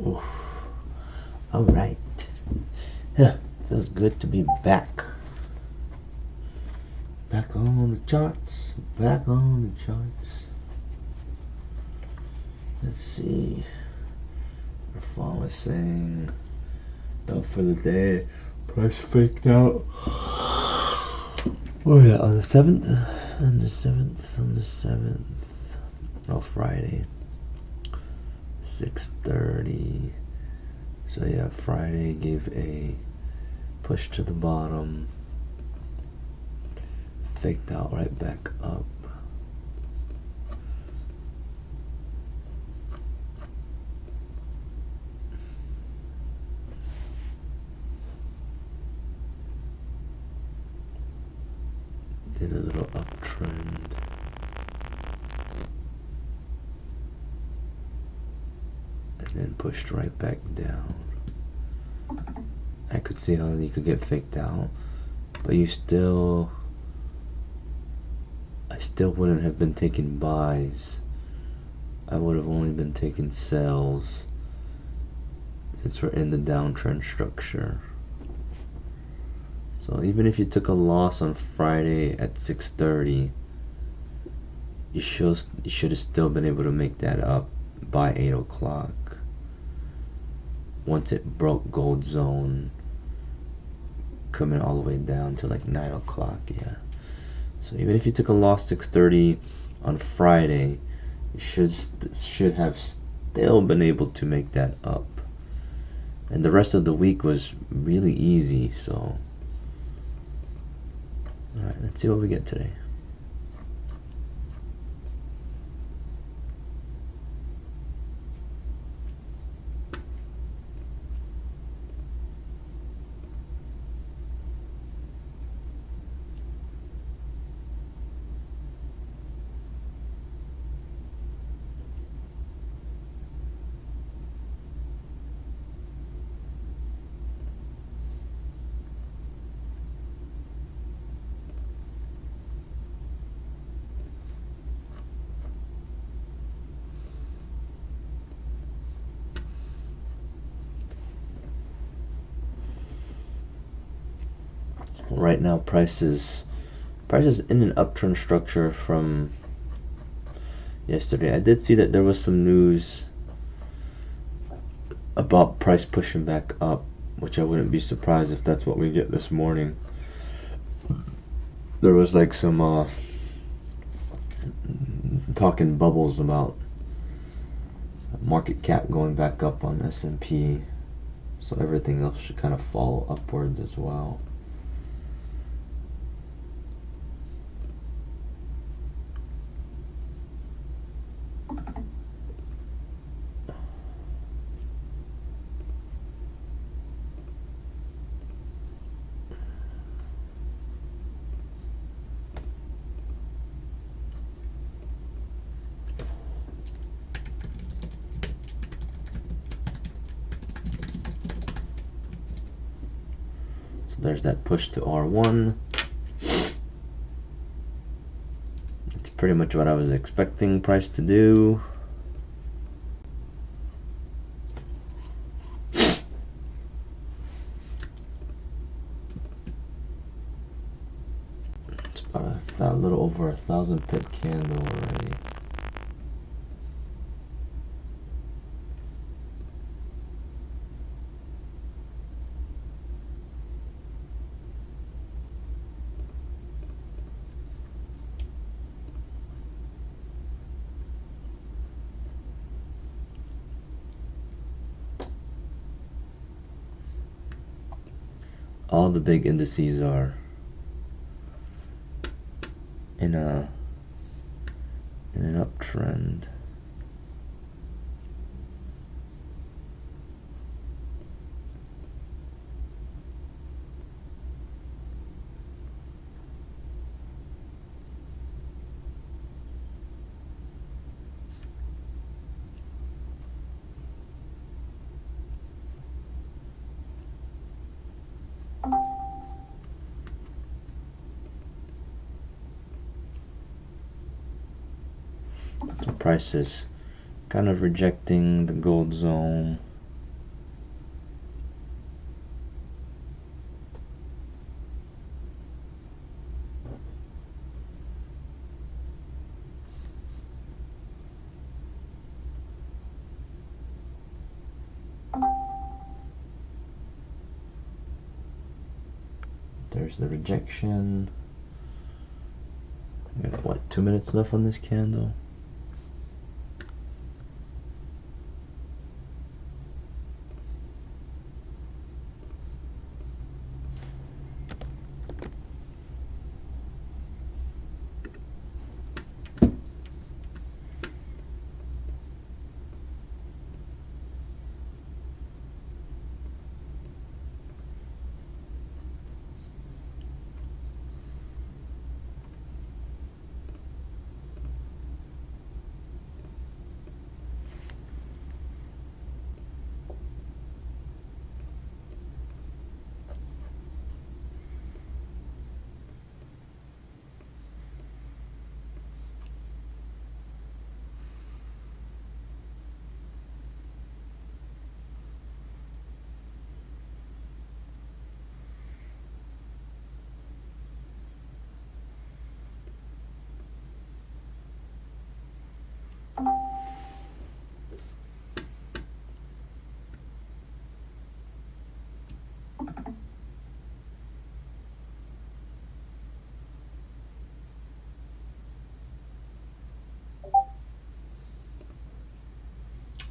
Oof. All right. Yeah, feels good to be back. Back on the charts. Back on the charts. Let's see. Our phone was saying, "Out for the day. Price faked out." Oh yeah, on the 7th? On the 7th, on the 7th. Oh, Friday. 6:30. So yeah, Friday gave a push to the bottom. Faked out right back up. Did a little uptrend. And then pushed right back down. I could see how you could get faked out, but I still wouldn't have been taking buys. I would have only been taking sells since we're in the downtrend structure. So even if you took a loss on Friday at 6:30, you should have still been able to make that up by 8 o'clock. Once it broke gold zone, coming all the way down to like 9 o'clock, yeah. So even if you took a loss 6:30 on Friday, you should have still been able to make that up. And the rest of the week was really easy, so. Alright, let's see what we get today. Right now, prices in an uptrend structure from yesterday. I did see that there was some news about price pushing back up, which I wouldn't be surprised if that's what we get this morning. There was like some talking bubbles about market cap going back up on S&P, so everything else should kind of follow upwards as well. There's that push to R1. It's pretty much what I was expecting price to do. It's about a little over 1,000 pip candle already. All the big indices are in an uptrend. The price is kind of rejecting the gold zone. There's the rejection. We got what, 2 minutes left on this candle?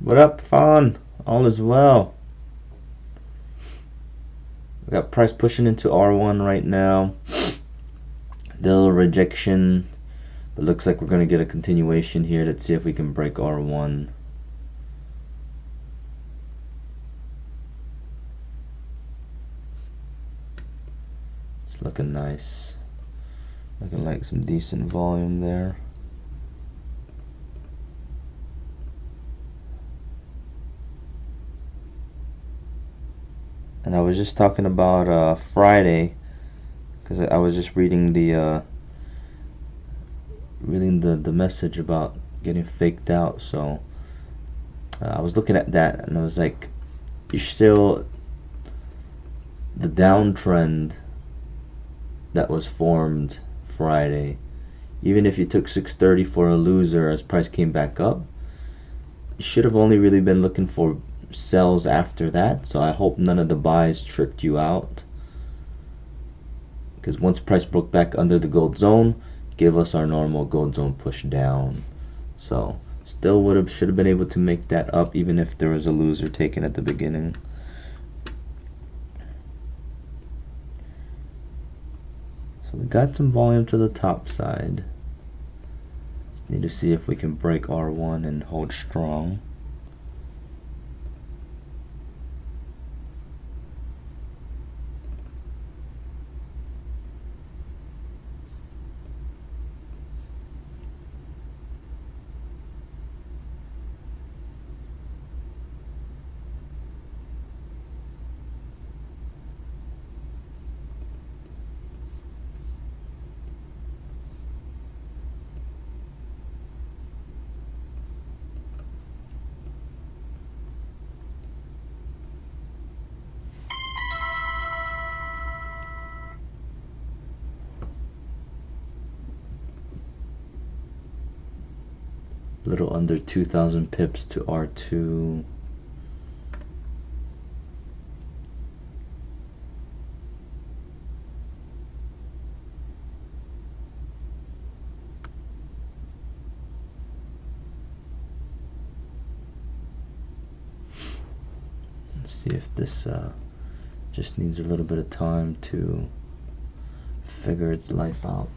What up, Fawn? All is well. We got price pushing into R1 right now. Little rejection, but looks like we're going to get a continuation here. Let's see if we can break R1. It's looking nice. Looking like some decent volume there. And I was just talking about Friday, because I was just reading the message about getting faked out. So I was looking at that and I was like, you're still, the downtrend that was formed Friday, even if you took 630 for a loser as price came back up, you should have only really been looking for sells after that. So I hope none of the buys tricked you out, because once price broke back under the gold zone, give us our normal gold zone push down. So still should have been able to make that up even if there was a loser taken at the beginning. So we got some volume to the top side. Just need to see if we can break R1 and hold strong. Little under 2,000 pips to R2. Let's see if this just needs a little bit of time to figure its life out.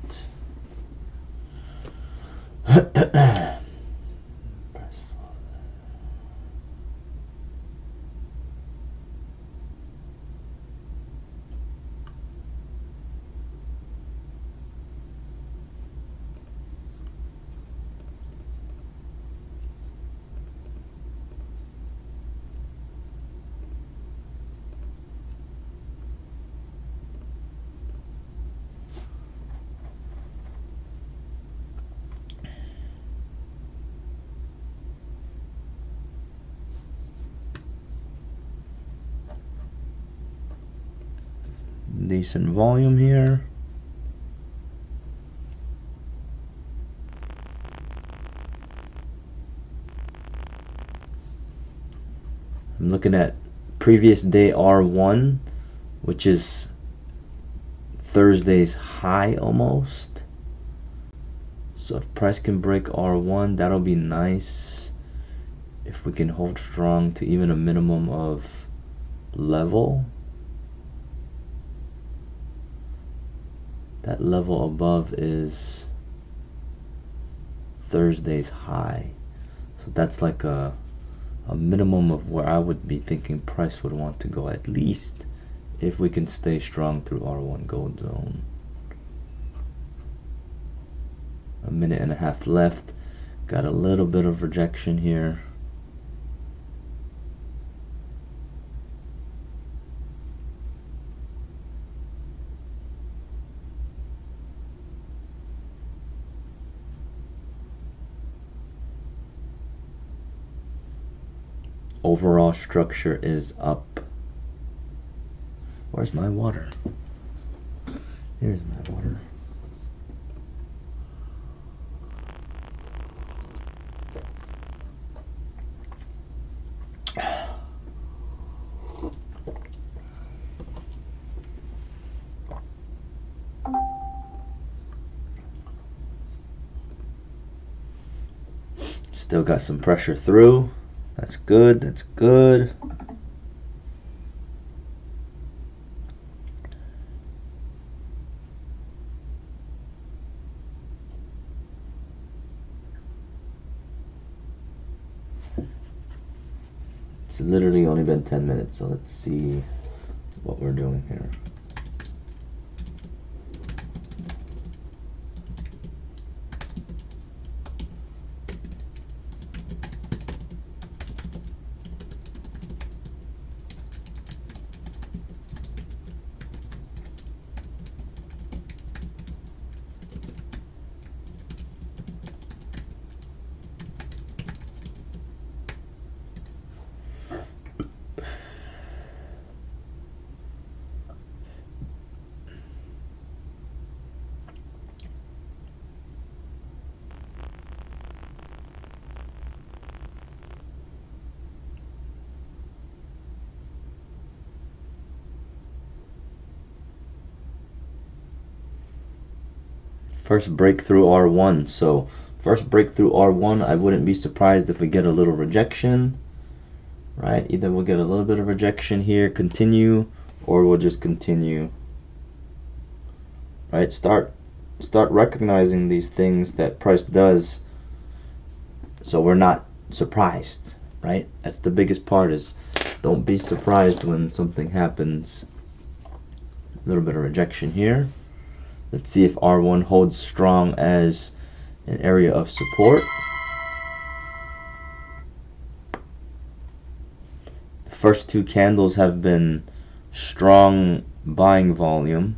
Decent volume here. I'm looking at previous day R1, which is Thursday's high almost. So if price can break R1, that'll be nice. If we can hold strong to even a minimum of level. That level above is Thursday's high. So that's like a minimum of where I would be thinking price would want to go, at least if we can stay strong through R1 gold zone. A minute and a half left. Got a little bit of rejection here. Overall structure is up. Where's my water? Here's my water. Still got some pressure through. That's good, that's good. It's literally only been 10 minutes, so let's see what we're doing here. First breakthrough R1. So first breakthrough R1, I wouldn't be surprised if we get a little rejection, right? Either we'll get a little bit of rejection here, continue, or we'll just continue, right? Start recognizing these things that price does, so we're not surprised, right? That's the biggest part, is don't be surprised when something happens. A little bit of rejection here. Let's see if R1 holds strong as an area of support. The first two candles have been strong buying volume.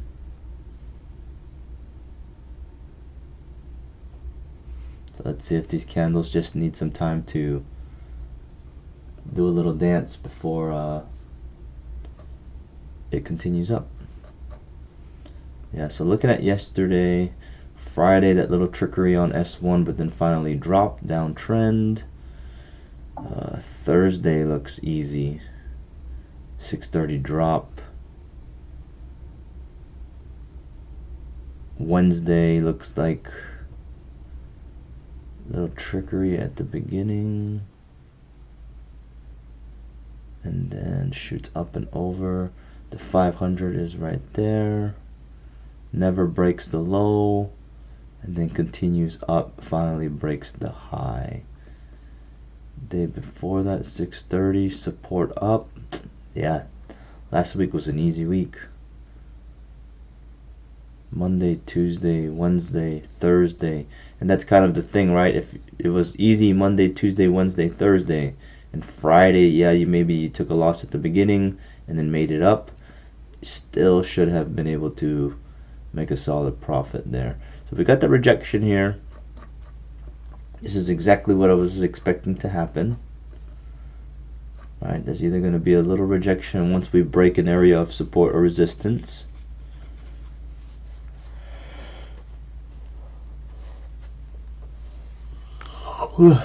So let's see if these candles just need some time to do a little dance before it continues up. Yeah, so looking at yesterday, Friday, that little trickery on S1, but then finally dropped, downtrend. Thursday looks easy. 6:30 drop. Wednesday looks like a little trickery at the beginning, and then shoots up and over. The 500 is right there. Never breaks the low, and then continues up, finally breaks the high. Day before that, 6:30, support up. Yeah, last week was an easy week. Monday, Tuesday, Wednesday, Thursday, and that's kind of the thing, right? If it was easy Monday, Tuesday, Wednesday, Thursday, and Friday, yeah, you took a loss at the beginning and then made it up, still should have been able to make a solid profit there. So we got the rejection here. This is exactly what I was expecting to happen. Right, there's either going to be a little rejection once we break an area of support or resistance. We're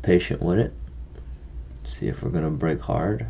patient with it. See if we're going to break hard.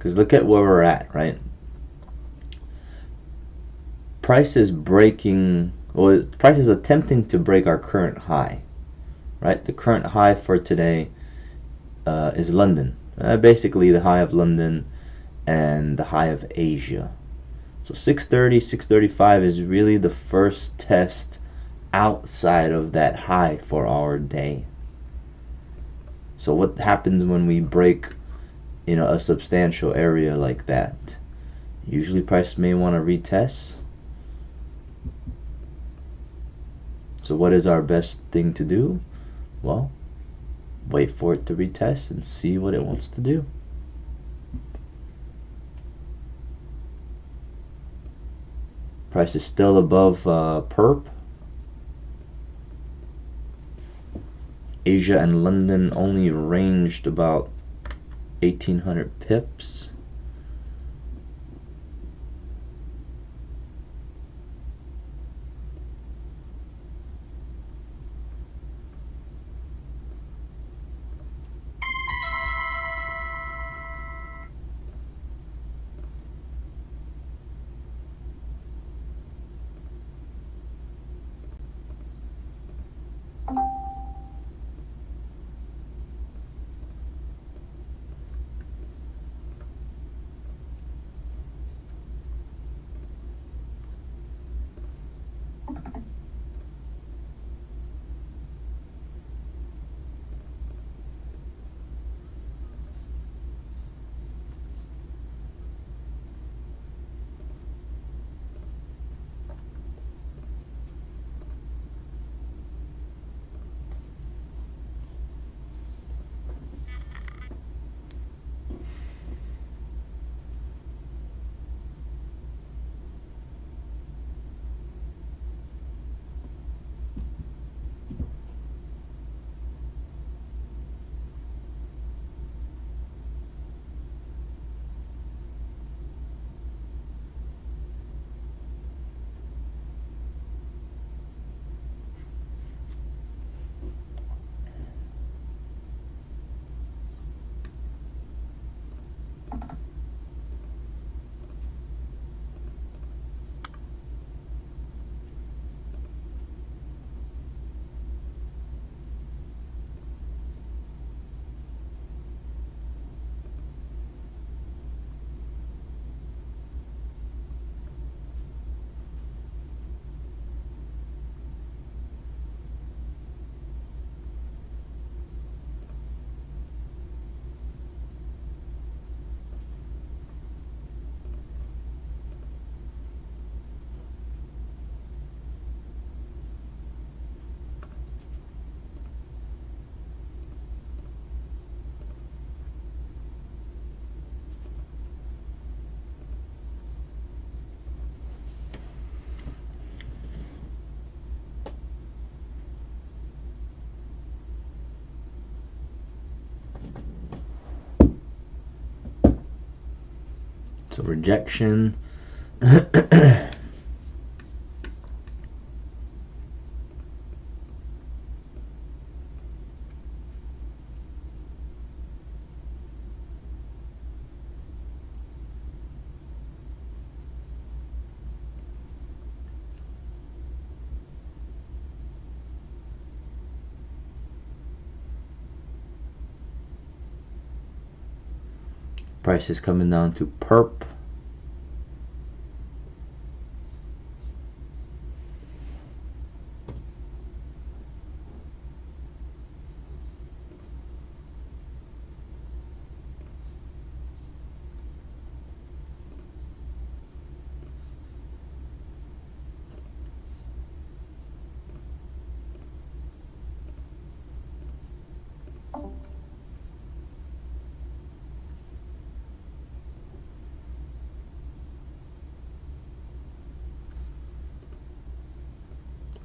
Because look at where we're at, right? Price is breaking, well, price is attempting to break our current high, right? The current high for today is London. Basically the high of London and the high of Asia. So 630, 635 is really the first test outside of that high for our day. So what happens when we break, a substantial area like that? Usually price may want to retest. So what is our best thing to do? Well, wait for it to retest and see what it wants to do. Price is still above perp. Asia and London only ranged about 1800 pips. So rejection. Price is coming down to perp.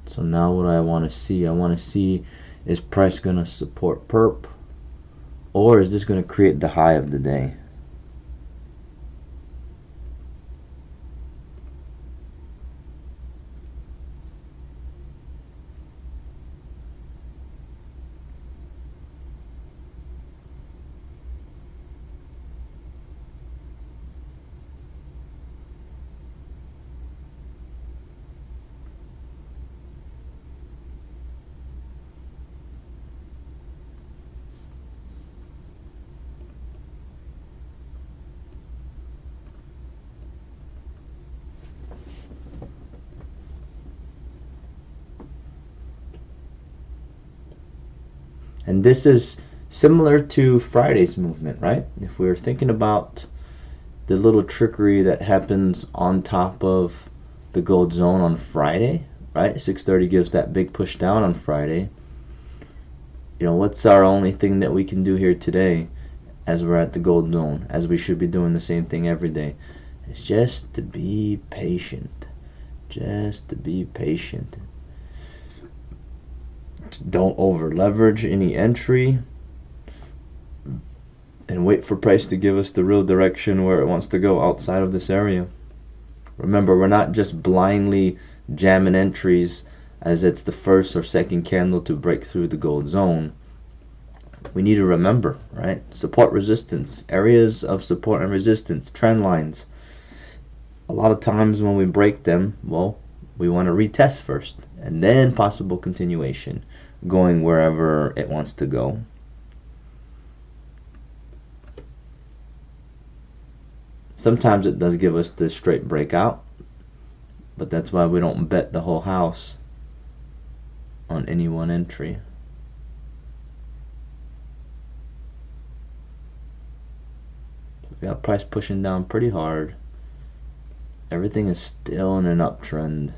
So now what I want to see, is price going to support perp, or is this going to create the high of the day? And this is similar to Friday's movement, right? If we were thinking about the little trickery that happens on top of the gold zone on Friday, right? 630 gives that big push down on Friday. You know, what's our only thing that we can do here today as we're at the gold zone, as we should be doing the same thing every day? It's just to be patient. Just to be patient. Don't over leverage any entry, and wait for price to give us the real direction where it wants to go outside of this area. Remember, we're not just blindly jamming entries as it's the first or second candle to break through the gold zone. We need to remember, right? Support, resistance, areas of support and resistance, trend lines. A lot of times when we break them, well, we want to retest first and then possible continuation, going wherever it wants to go. Sometimes it does give us the straight breakout, but that's why we don't bet the whole house on any one entry. We got price pushing down pretty hard. Everything is still in an uptrend.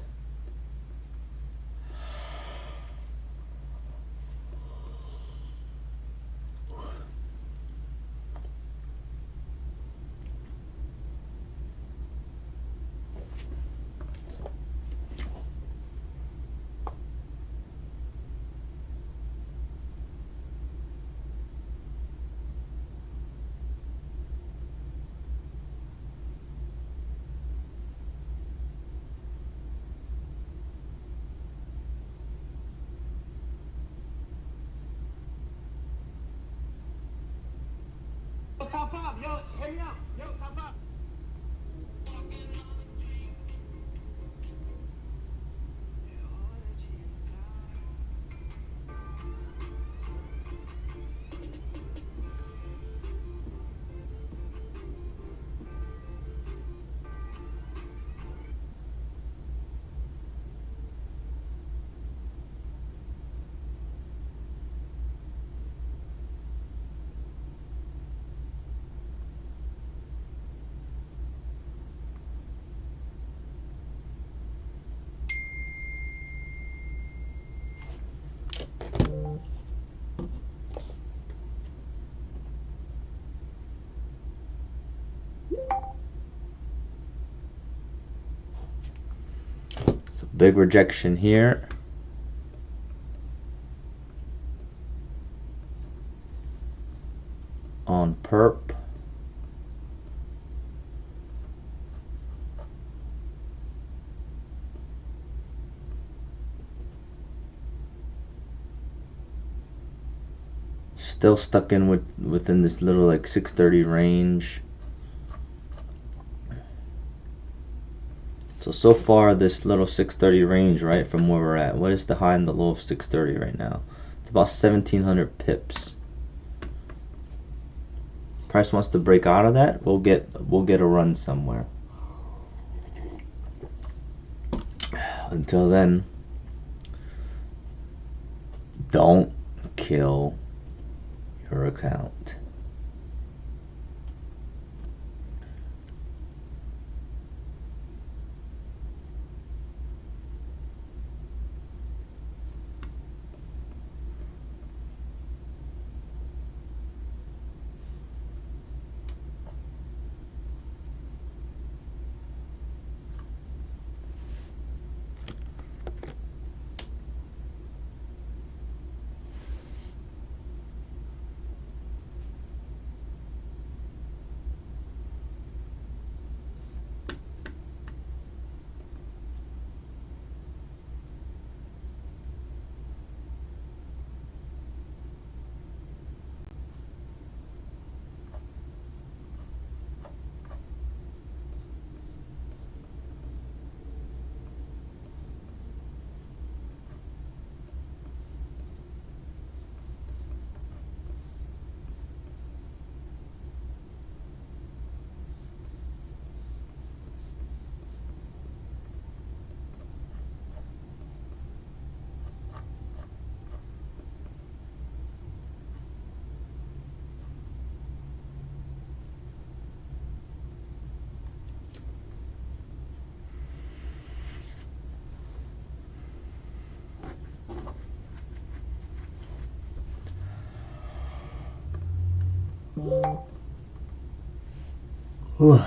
Top up, yo, hurry up, yo, top up. Big rejection here. On perp. Still stuck in within this little like 630 range. So far this little 630 range, right, from where we're at. What is the high and the low of 630 right now? It's about 1700 pips. Price wants to break out of that, we'll get a run somewhere. Until then, don't kill your account. Whew.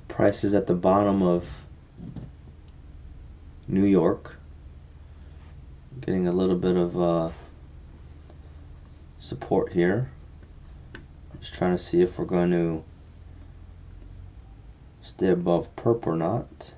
Price is at the bottom of New York, getting a little bit of support here. Just trying to see if we're going to stay above perp or not.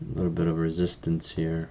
A little bit of resistance here.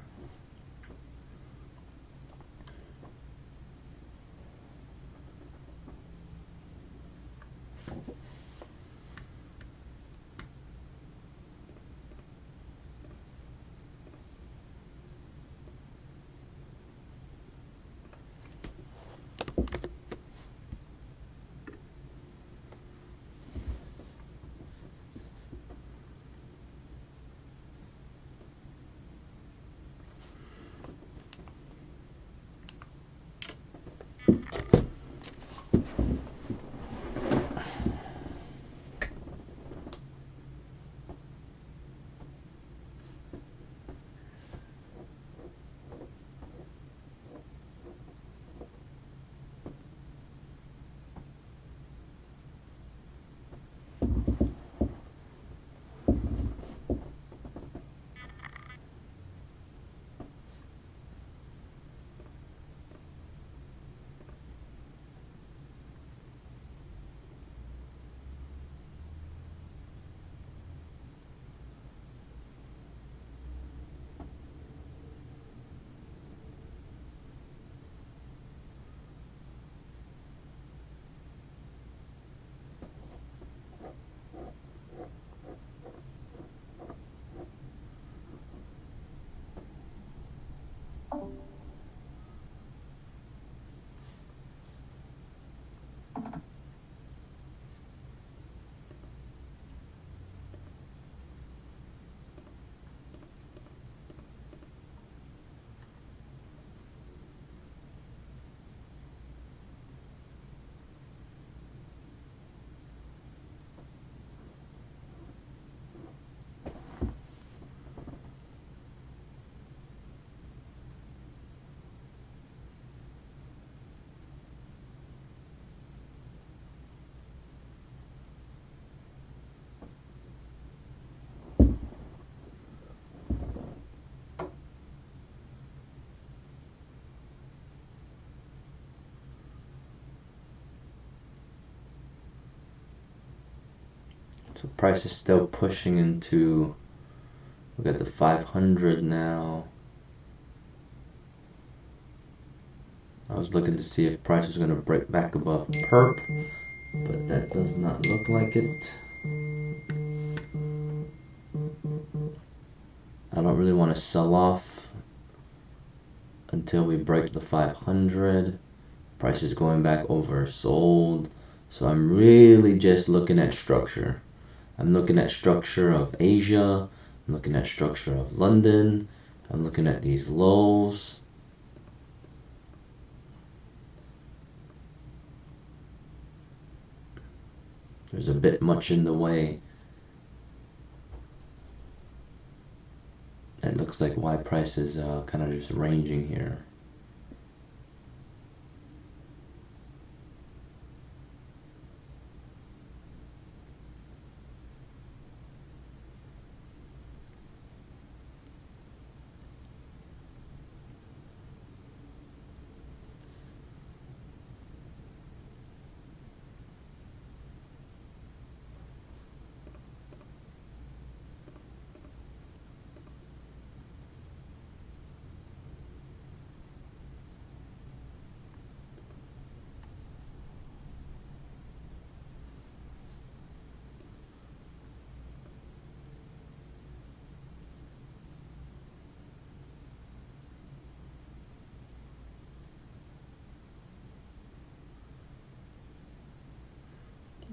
So price is still pushing into, we got the 500 now. I was looking to see if price was going to break back above perp, but that does not look like it. I don't really want to sell off until we break the 500. Price is going back oversold. So I'm really just looking at structure. I'm looking at structure of Asia. I'm looking at structure of London. I'm looking at these lows. There's a bit much in the way. It looks like why price is kind of just ranging here.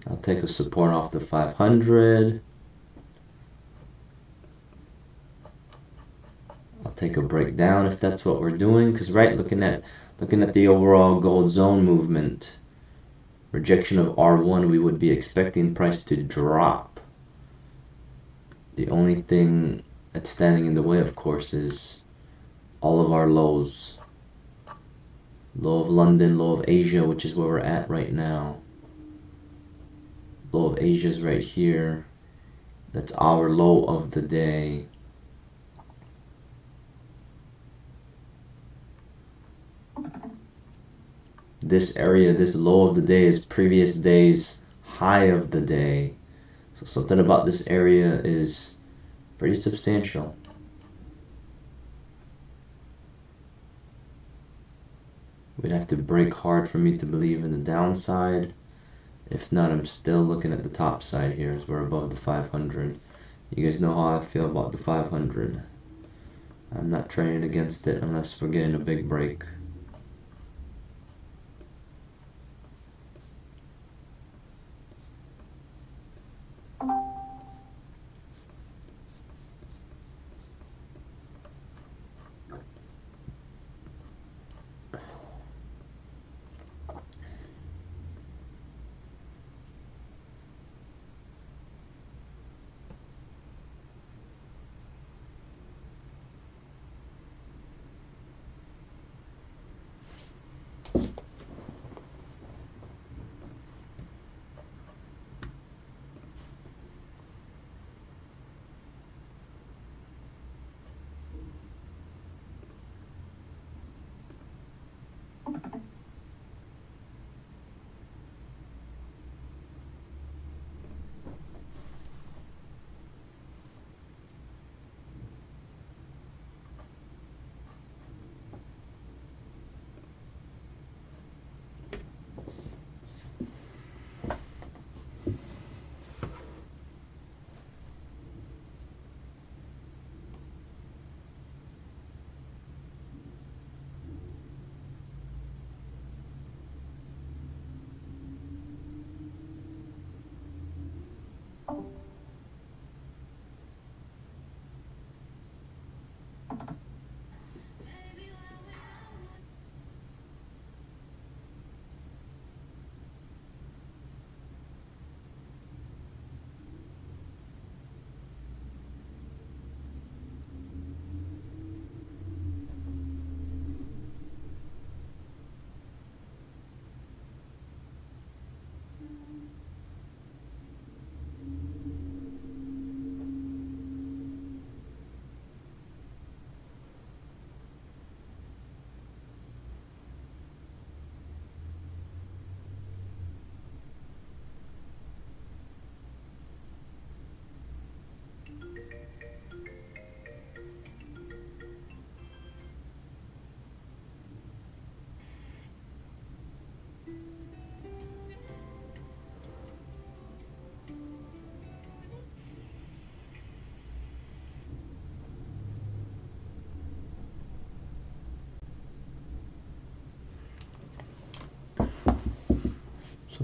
I'll take a support off the 500. I'll take a breakdown if that's what we're doing, because right, looking at the overall gold zone movement, rejection of R1, we would be expecting price to drop. The only thing that's standing in the way, of course, is all of our lows. Low of London, low of Asia, which is where we're at right now. Low of Asia is right here. That's our low of the day. This area, this low of the day is previous day's high of the day. So something about this area is pretty substantial. We'd have to break hard for me to believe in the downside. If not, I'm still looking at the top side here as we're above the 500. You guys know how I feel about the 500. I'm not trading against it unless we're getting a big break.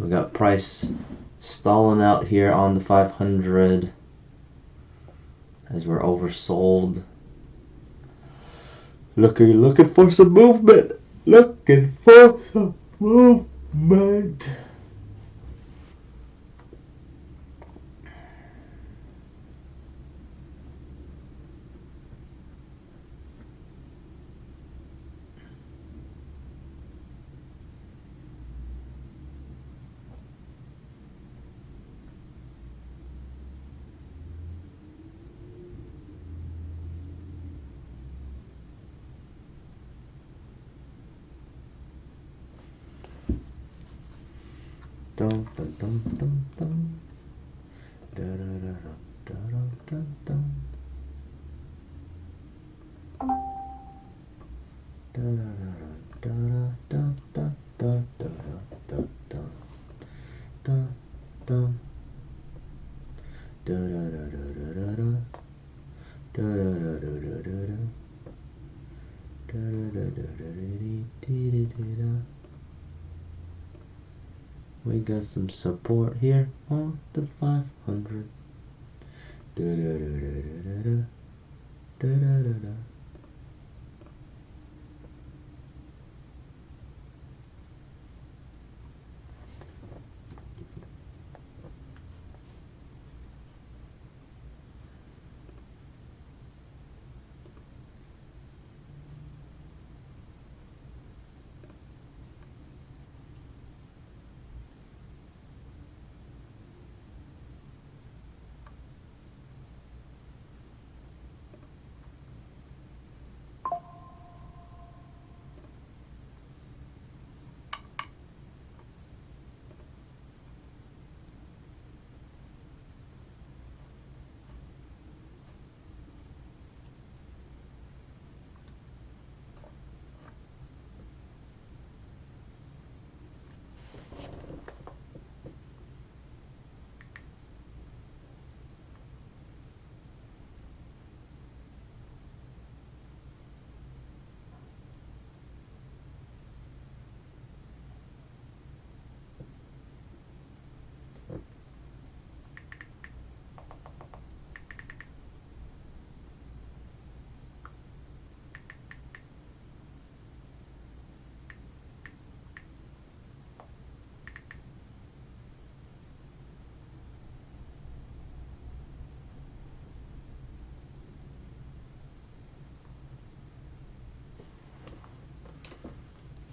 We got price stalling out here on the 500 as we're oversold. Looking for some movement. Looking for some movement. Dum dum dum dum dum. Da da da da da da da. Da da da da da da da da da da da. Da da da da da da da. Da da da da da da da. Da da da da da da da. We got some support here on the 500. Da da da da da da da da da da.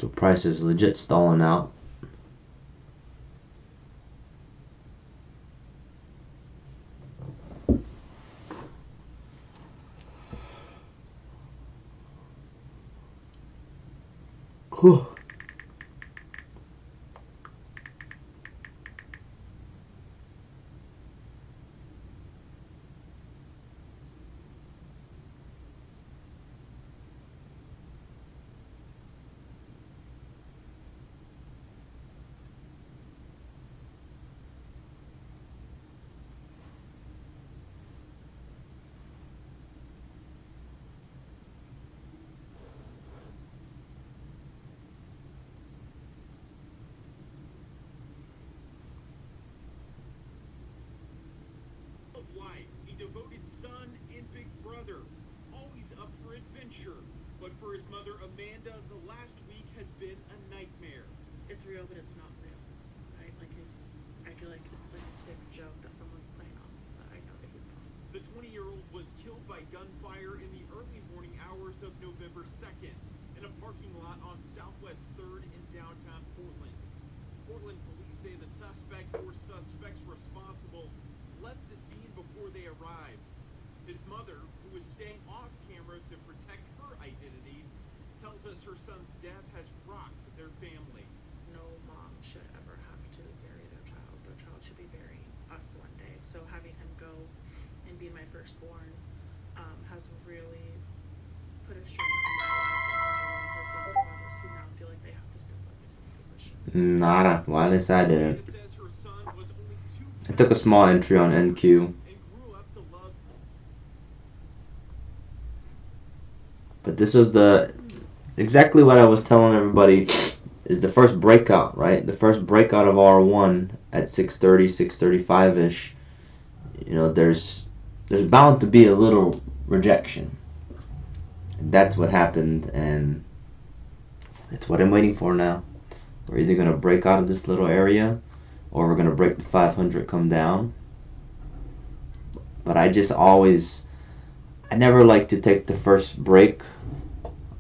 So price is legit stalling out. Life, a devoted son and big brother, always up for adventure. But for his mother, Amanda, the last week has been a nightmare. It's real, but it's not real, right? I feel like it's like a sick joke that someone's playing on, but I know that he's gone. The 20-year-old was killed by gunfire in the early morning hours of November 2nd in a parking lot on Southwest 3rd in downtown Portland. Portland police say the suspect or suspects responsible left the scene before they arrived. His mother, who is staying off camera to protect her identity, tells us her son's death has rocked their family. No mom should ever have to bury their child. Their child should be burying us one day. So having him go and be my firstborn has really put a strain on my life, and let alone his younger brothers who now feel like they have to step up in his position. Nada. Why this I didn't. Amanda says her son was only 2 I took a small entry on NQ. and grew up to love. But this is exactly what I was telling everybody is the first breakout, right? The first breakout of R1 at 630, 635-ish. You know, there's bound to be a little rejection. And that's what happened, and it's what I'm waiting for now. We're either going to break out of this little area, or we're going to break the 500, come down. But I never like to take the first break.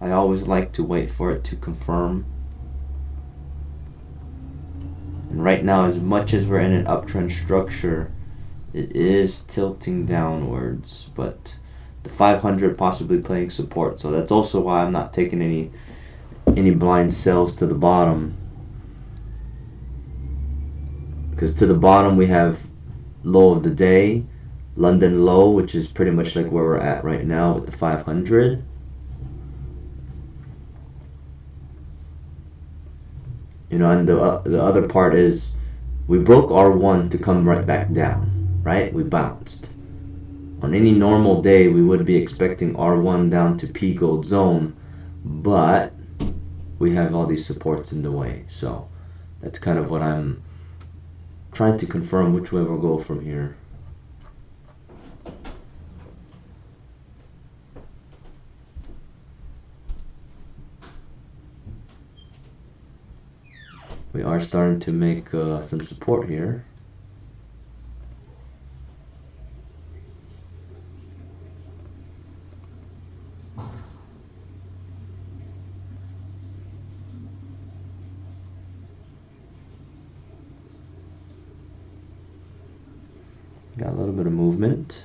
I always like to wait for it to confirm. And right now, as much as we're in an uptrend structure, it is tilting downwards, but the 500 possibly playing support. So that's also why I'm not taking any blind sells to the bottom. Because to the bottom we have low of the day, London low, which is pretty much like where we're at right now with the 500. You know, and the other part is we broke R1 to come right back down, right? We bounced. On any normal day, we would be expecting R1 down to P gold zone, but we have all these supports in the way. So that's kind of what I'm trying to confirm, which way we'll go from here. We are starting to make some support here. Got a little bit of movement.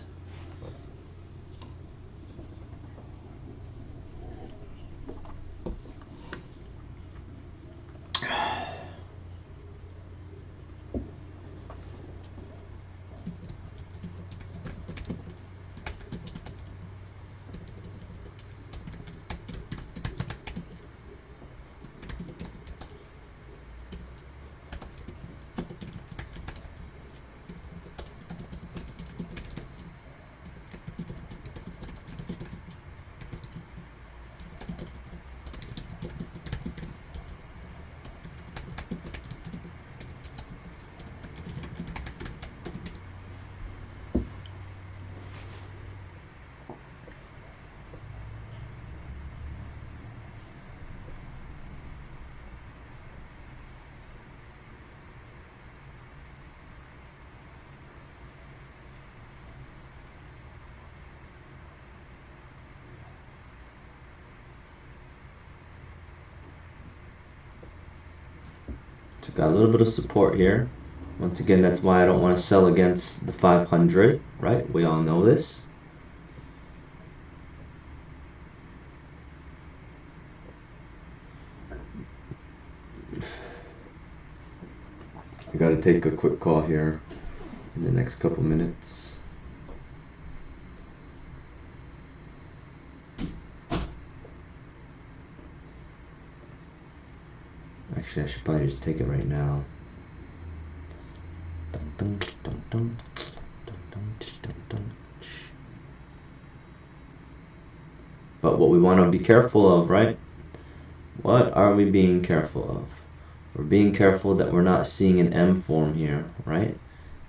So got a little bit of support here. Once again, that's why I don't want to sell against the 500, right? We all know this. I got to take a quick call here in the next couple minutes. Actually, I should probably just take it right now. But what we want to be careful of, right? What are we being careful of? We're being careful that we're not seeing an M form here, right?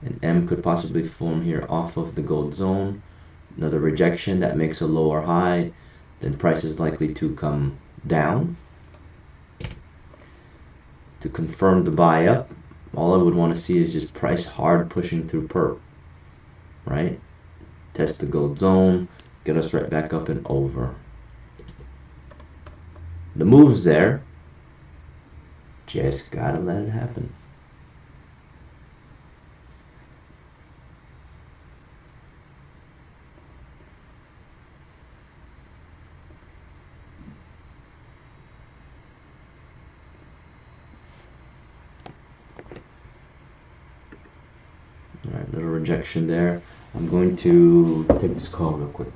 An M could possibly form here off of the gold zone. Another rejection that makes a lower high, then price is likely to come down. To confirm the buy up, all I would want to see is just price hard pushing through perp, right? Test the gold zone, get us right back up and over. The move's there, just gotta let it happen. Alright, little rejection there. I'm going to take this call real quick.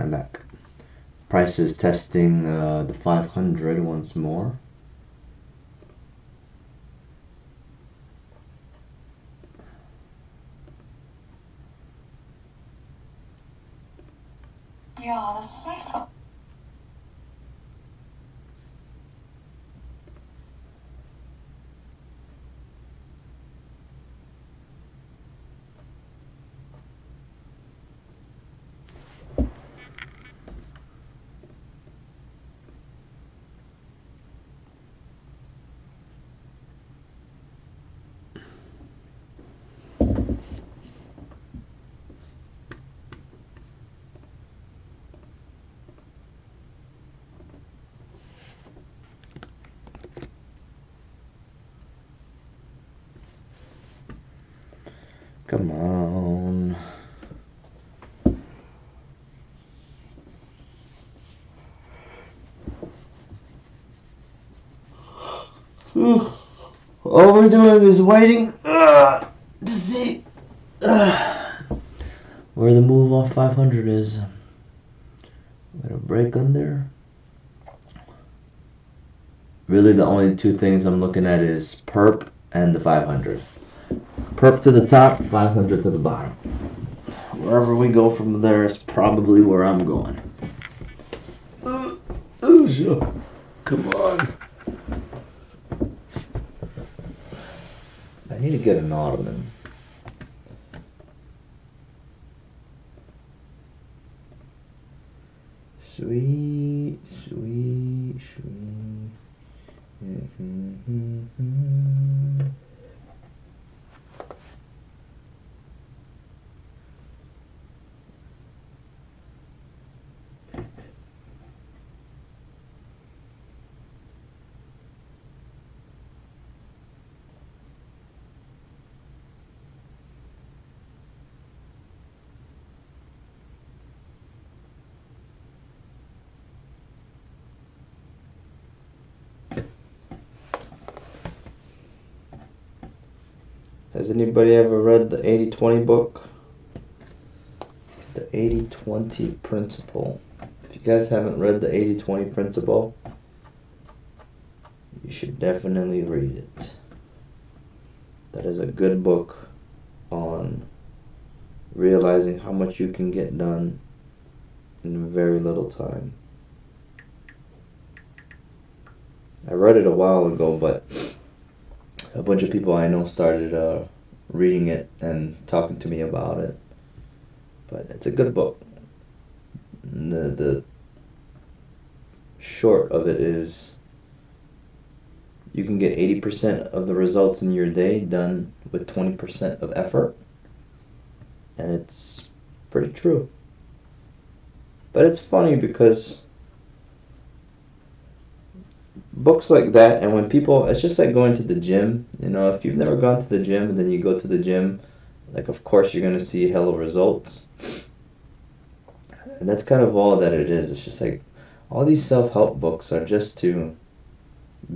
back. Price is testing the 500 once more. Ja, dat is echt wel. Come on. All we're doing is waiting to see where the move off 500 is. Got a break under. Really, the only two things I'm looking at is perp and the 500. Perp to the top, 500 to the bottom. Wherever we go from there is probably where I'm going. Come on. I need to get an ottoman. Sweet, sweet, sweet. Has anybody ever read the 80-20 book? The 80-20 principle. If you guys haven't read the 80-20 principle, you should definitely read it. That is a good book on realizing how much you can get done in very little time. I read it a while ago, but a bunch of people I know started reading it and talking to me about it. But it's a good book. The short of it is you can get 80% of the results in your day done with 20% of effort. And it's pretty true. But it's funny because books like that, and when people, it's just like going to the gym. You know, if you've never gone to the gym and then you go to the gym, like, of course you're going to see hella results. And that's kind of all that it is. It's just like all these self-help books are just to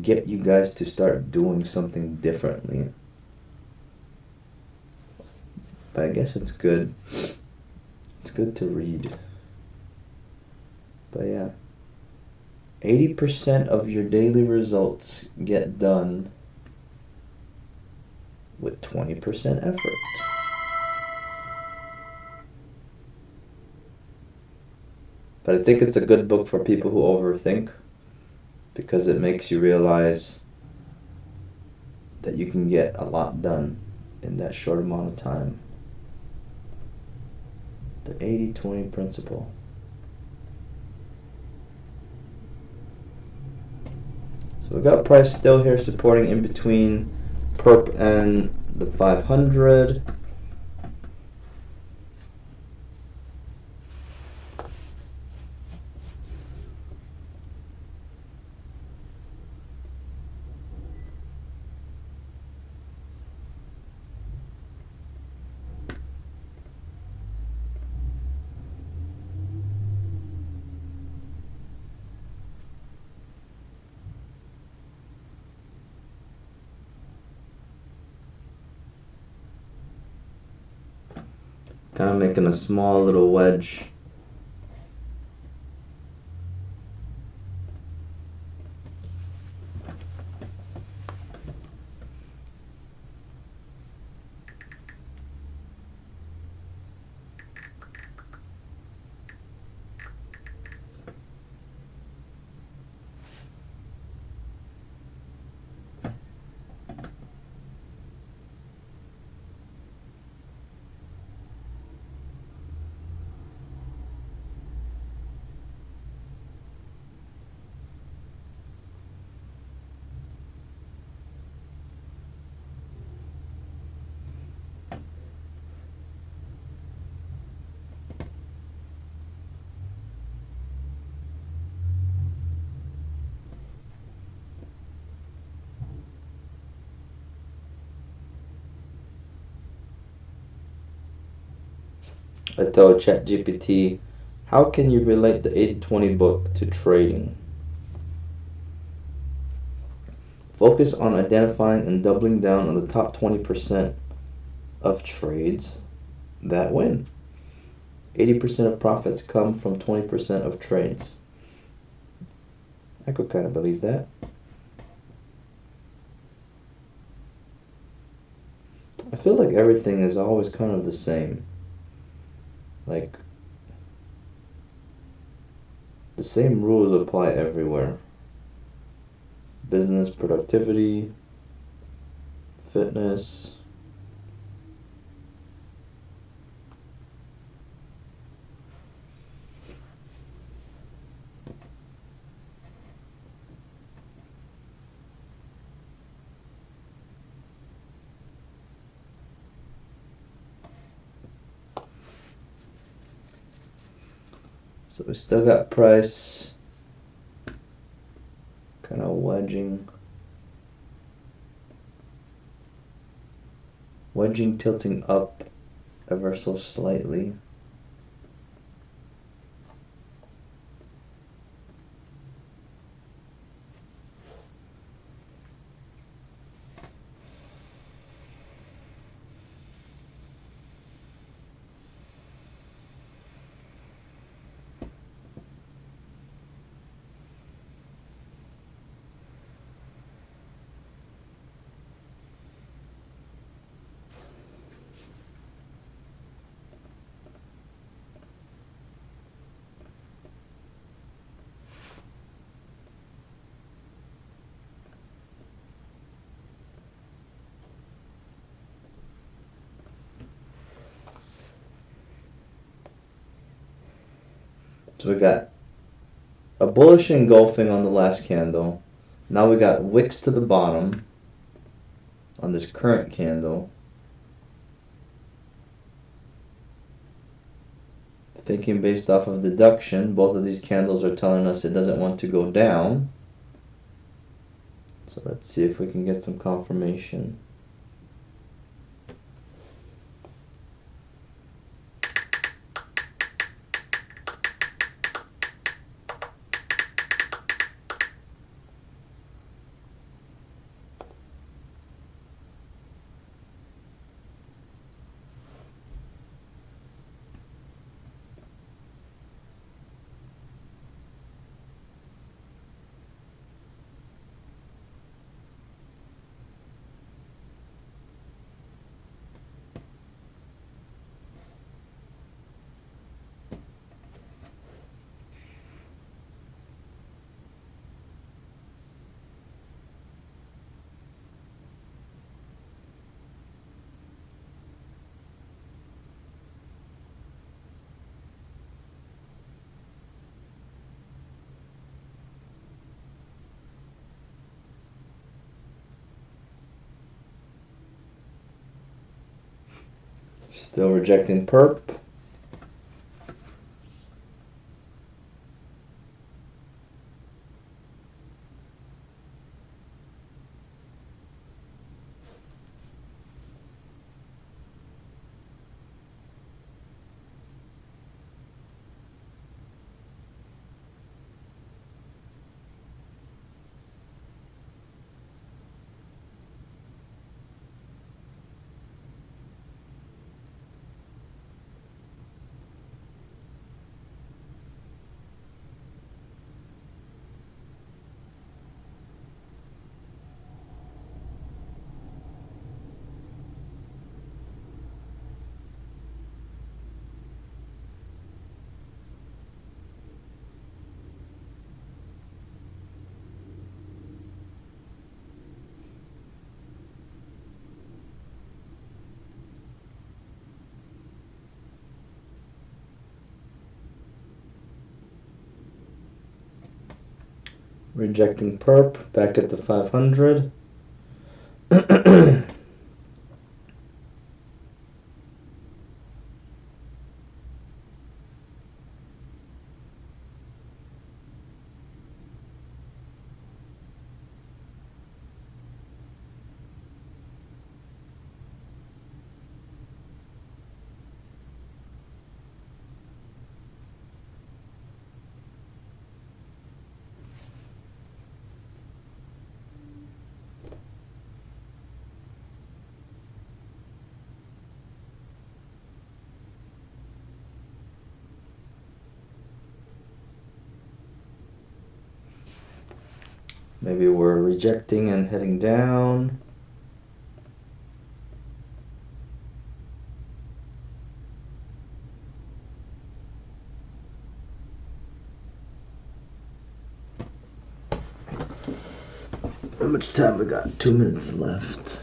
get you guys to start doing something differently. But I guess it's good. It's good to read. But yeah. 80% of your daily results get done with 20% effort. But I think it's a good book for people who overthink, because it makes you realize that you can get a lot done in that short amount of time. The 80-20 principle. So we got price still here supporting in between perp and the 500. Kind of making a small little wedge I tell ChatGPT, how can you relate the 80-20 book to trading? Focus on identifying and doubling down on the top 20% of trades that win. 80% of profits come from 20% of trades. I could kind of believe that. I feel like everything is always kind of the same. Like, the same rules apply everywhere. Business, productivity, fitness. So we still got price kind of wedging tilting up ever so slightly. So we got a bullish engulfing on the last candle. Now we got wicks to the bottom on this current candle. Thinking based off of deduction, both of these candles are telling us it doesn't want to go down. So let's see if we can get some confirmation. Still rejecting perp. Rejecting perp, back at the 500. Maybe we're rejecting and heading down. How much time we got? 2 minutes left.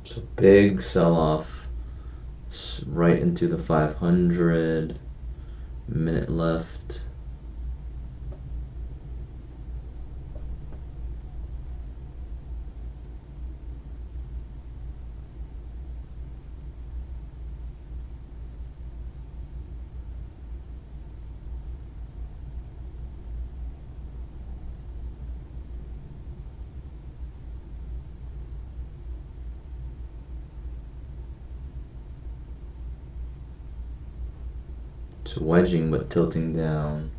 So big sell-off right into the 500. Minute left. It's wedging but tilting down.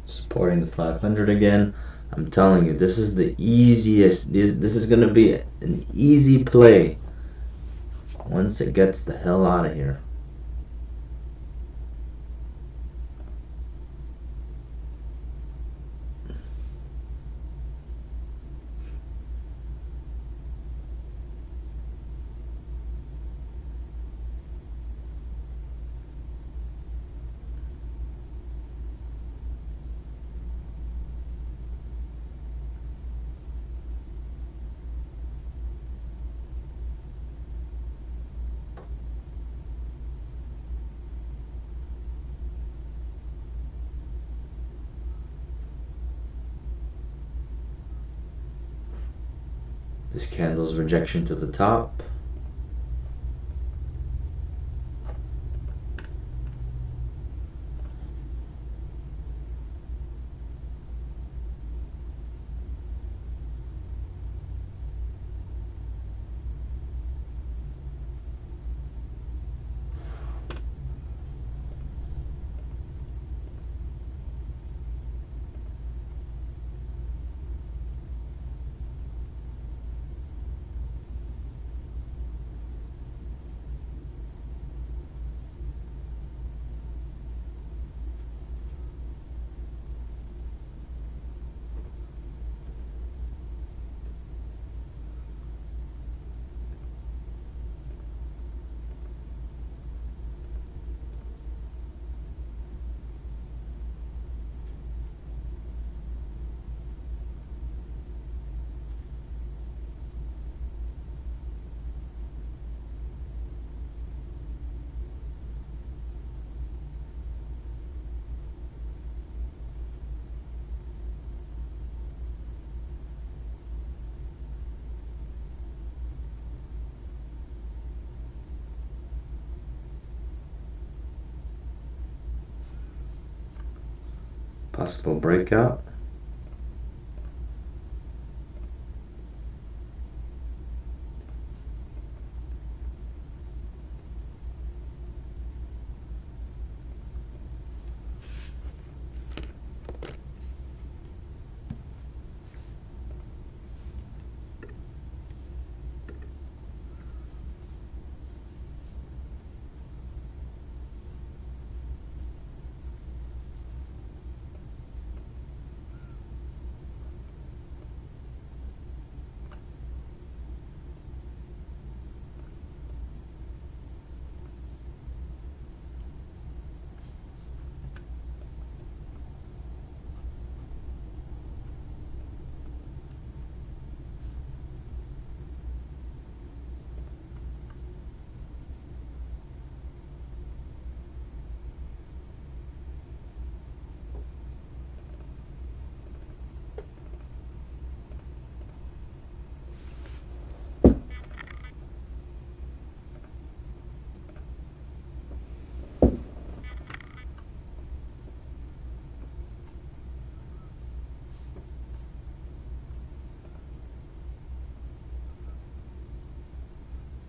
Supporting the 500 again. I'm telling you, this is the easiest. This is going to be an easy play once it gets the hell out of here. This candle's rejection to the top. Possible breakout.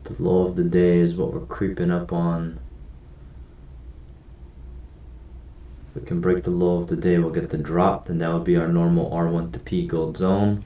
The low of the day is what we're creeping up on. If we can break the low of the day, we'll get the drop, then that would be our normal R1 to P gold zone.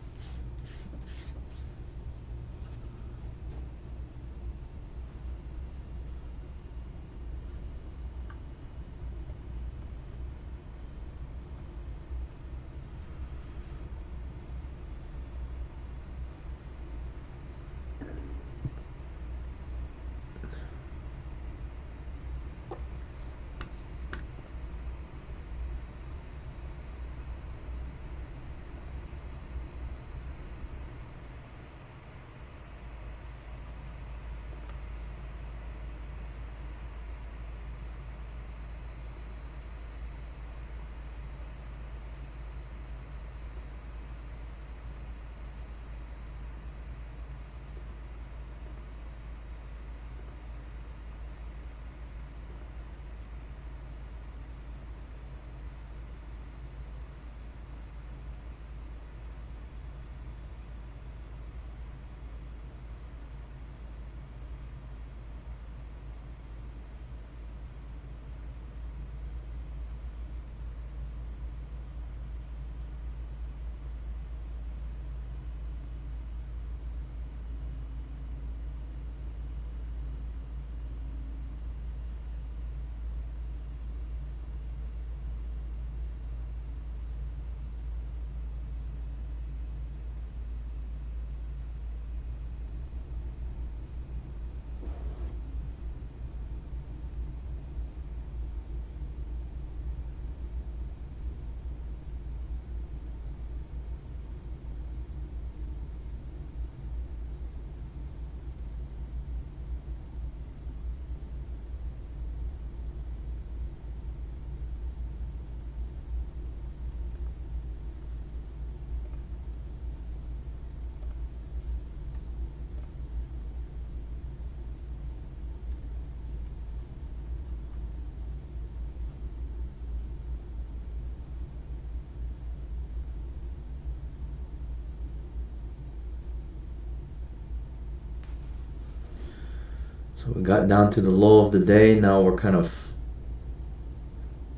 So we got down to the low of the day. Now we're kind of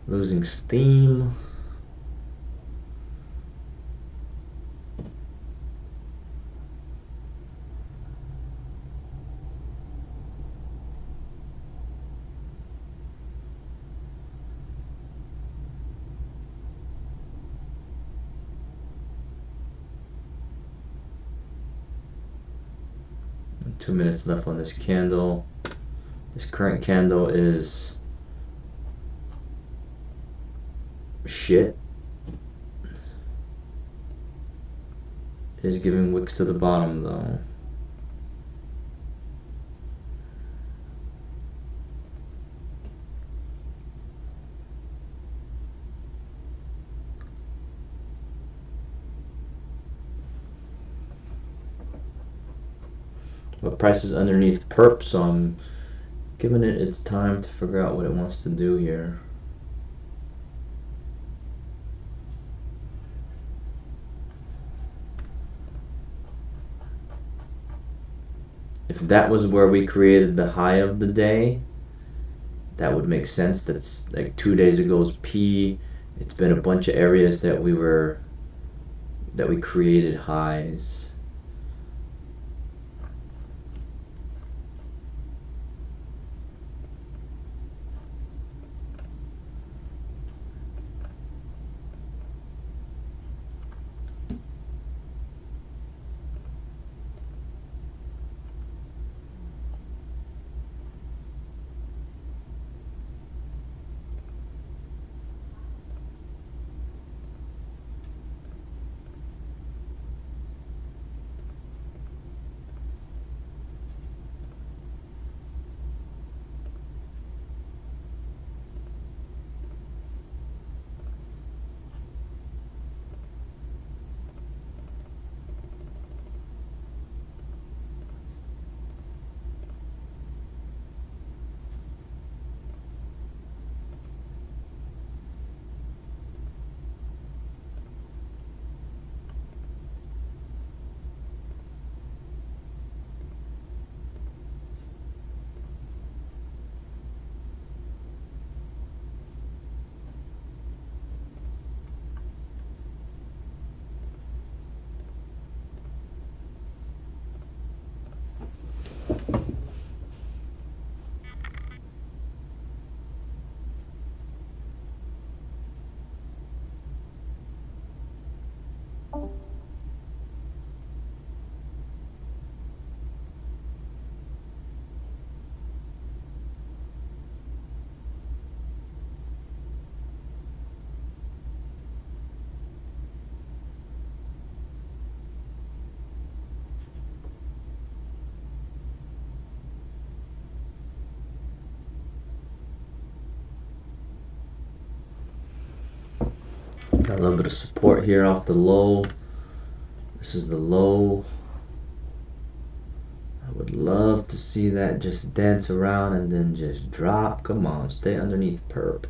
losing steam. Two minutes left on this candle. This current candle is shit. It is giving wicks to the bottom though. But price is underneath perp, so I'm giving it its time to figure out what it wants to do here. if that was where we created the high of the day, that would make sense. That's like 2 days ago's P. It's been a bunch of areas that we created highs. Got a little bit of support here off the low. This is the low. I would love to see that just dance around and then just drop. Come on, stay underneath perp.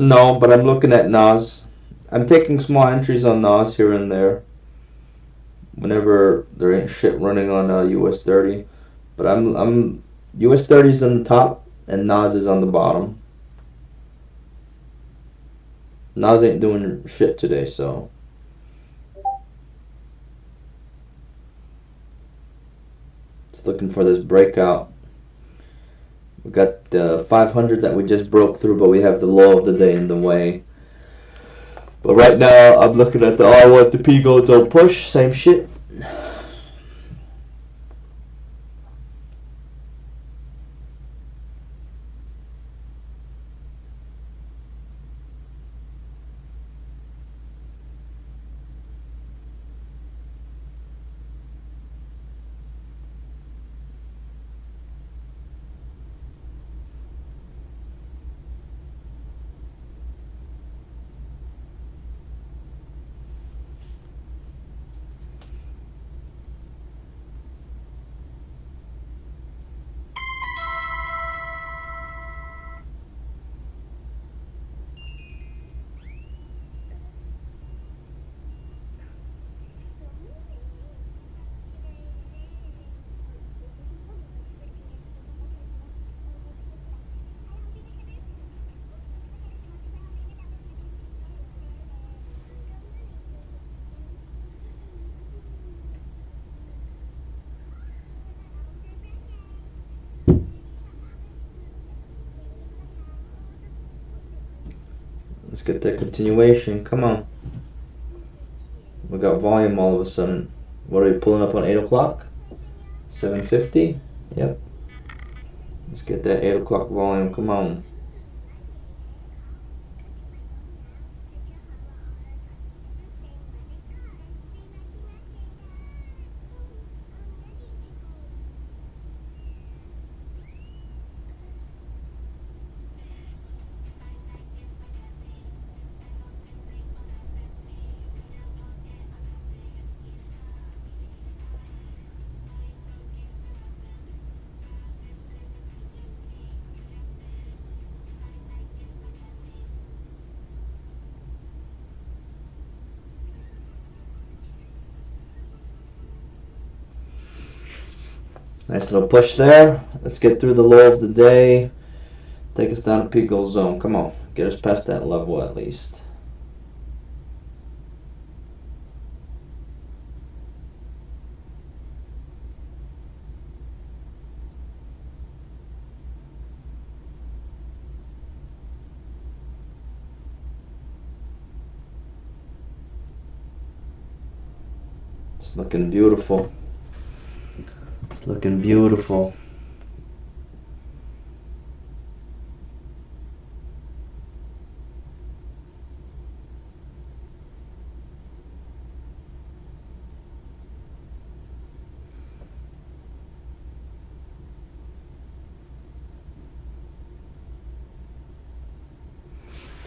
No, but I'm looking at Nas. I'm taking small entries on Nas here and there whenever there ain't shit running on US30. But I'm US30 is on the top and Nas is on the bottom. Nas ain't doing shit today, so just looking for this breakout. We got the 500 that we just broke through, but we have the low of the day in the way. But right now, I'm looking at the I want the P gold zone push, same shit. Let's get that continuation. Come on. We got volume all of a sudden. What are we pulling up on 8 o'clock? 750? Yep. Let's get that 8 o'clock volume. Come on. Nice little push there. Let's get through the low of the day. Take us down to peak gold zone. Come on. Get us past that level at least. It's looking beautiful. It's looking beautiful.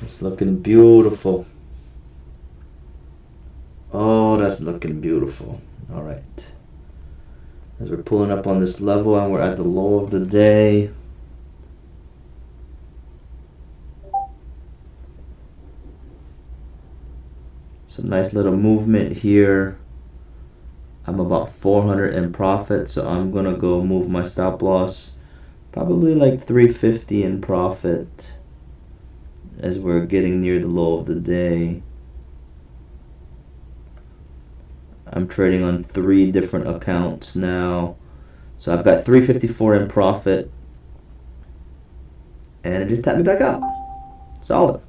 It's looking beautiful. Oh, that's looking beautiful. All right. As we're pulling up on this level and we're at the low of the day. Some nice little movement here. I'm about 400 in profit, so I'm gonna go move my stop loss probably like 350 in profit as we're getting near the low of the day. I'm trading on 3 different accounts now, so I've got 354 in profit, and it just tapped me back out. Solid.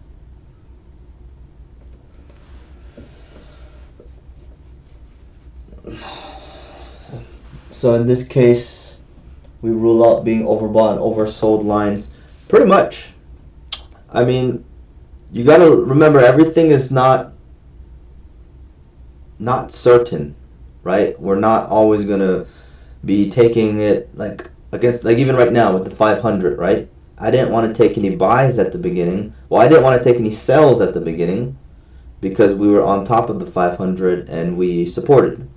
So in this case, we rule out being overbought and oversold lines pretty much. I mean, you gotta remember, everything is not certain, right? We're not always gonna be taking it like against, like even right now with the 500, right? I didn't want to take any buys at the beginning. Well, I didn't want to take any sells at the beginning because we were on top of the 500 and we supported.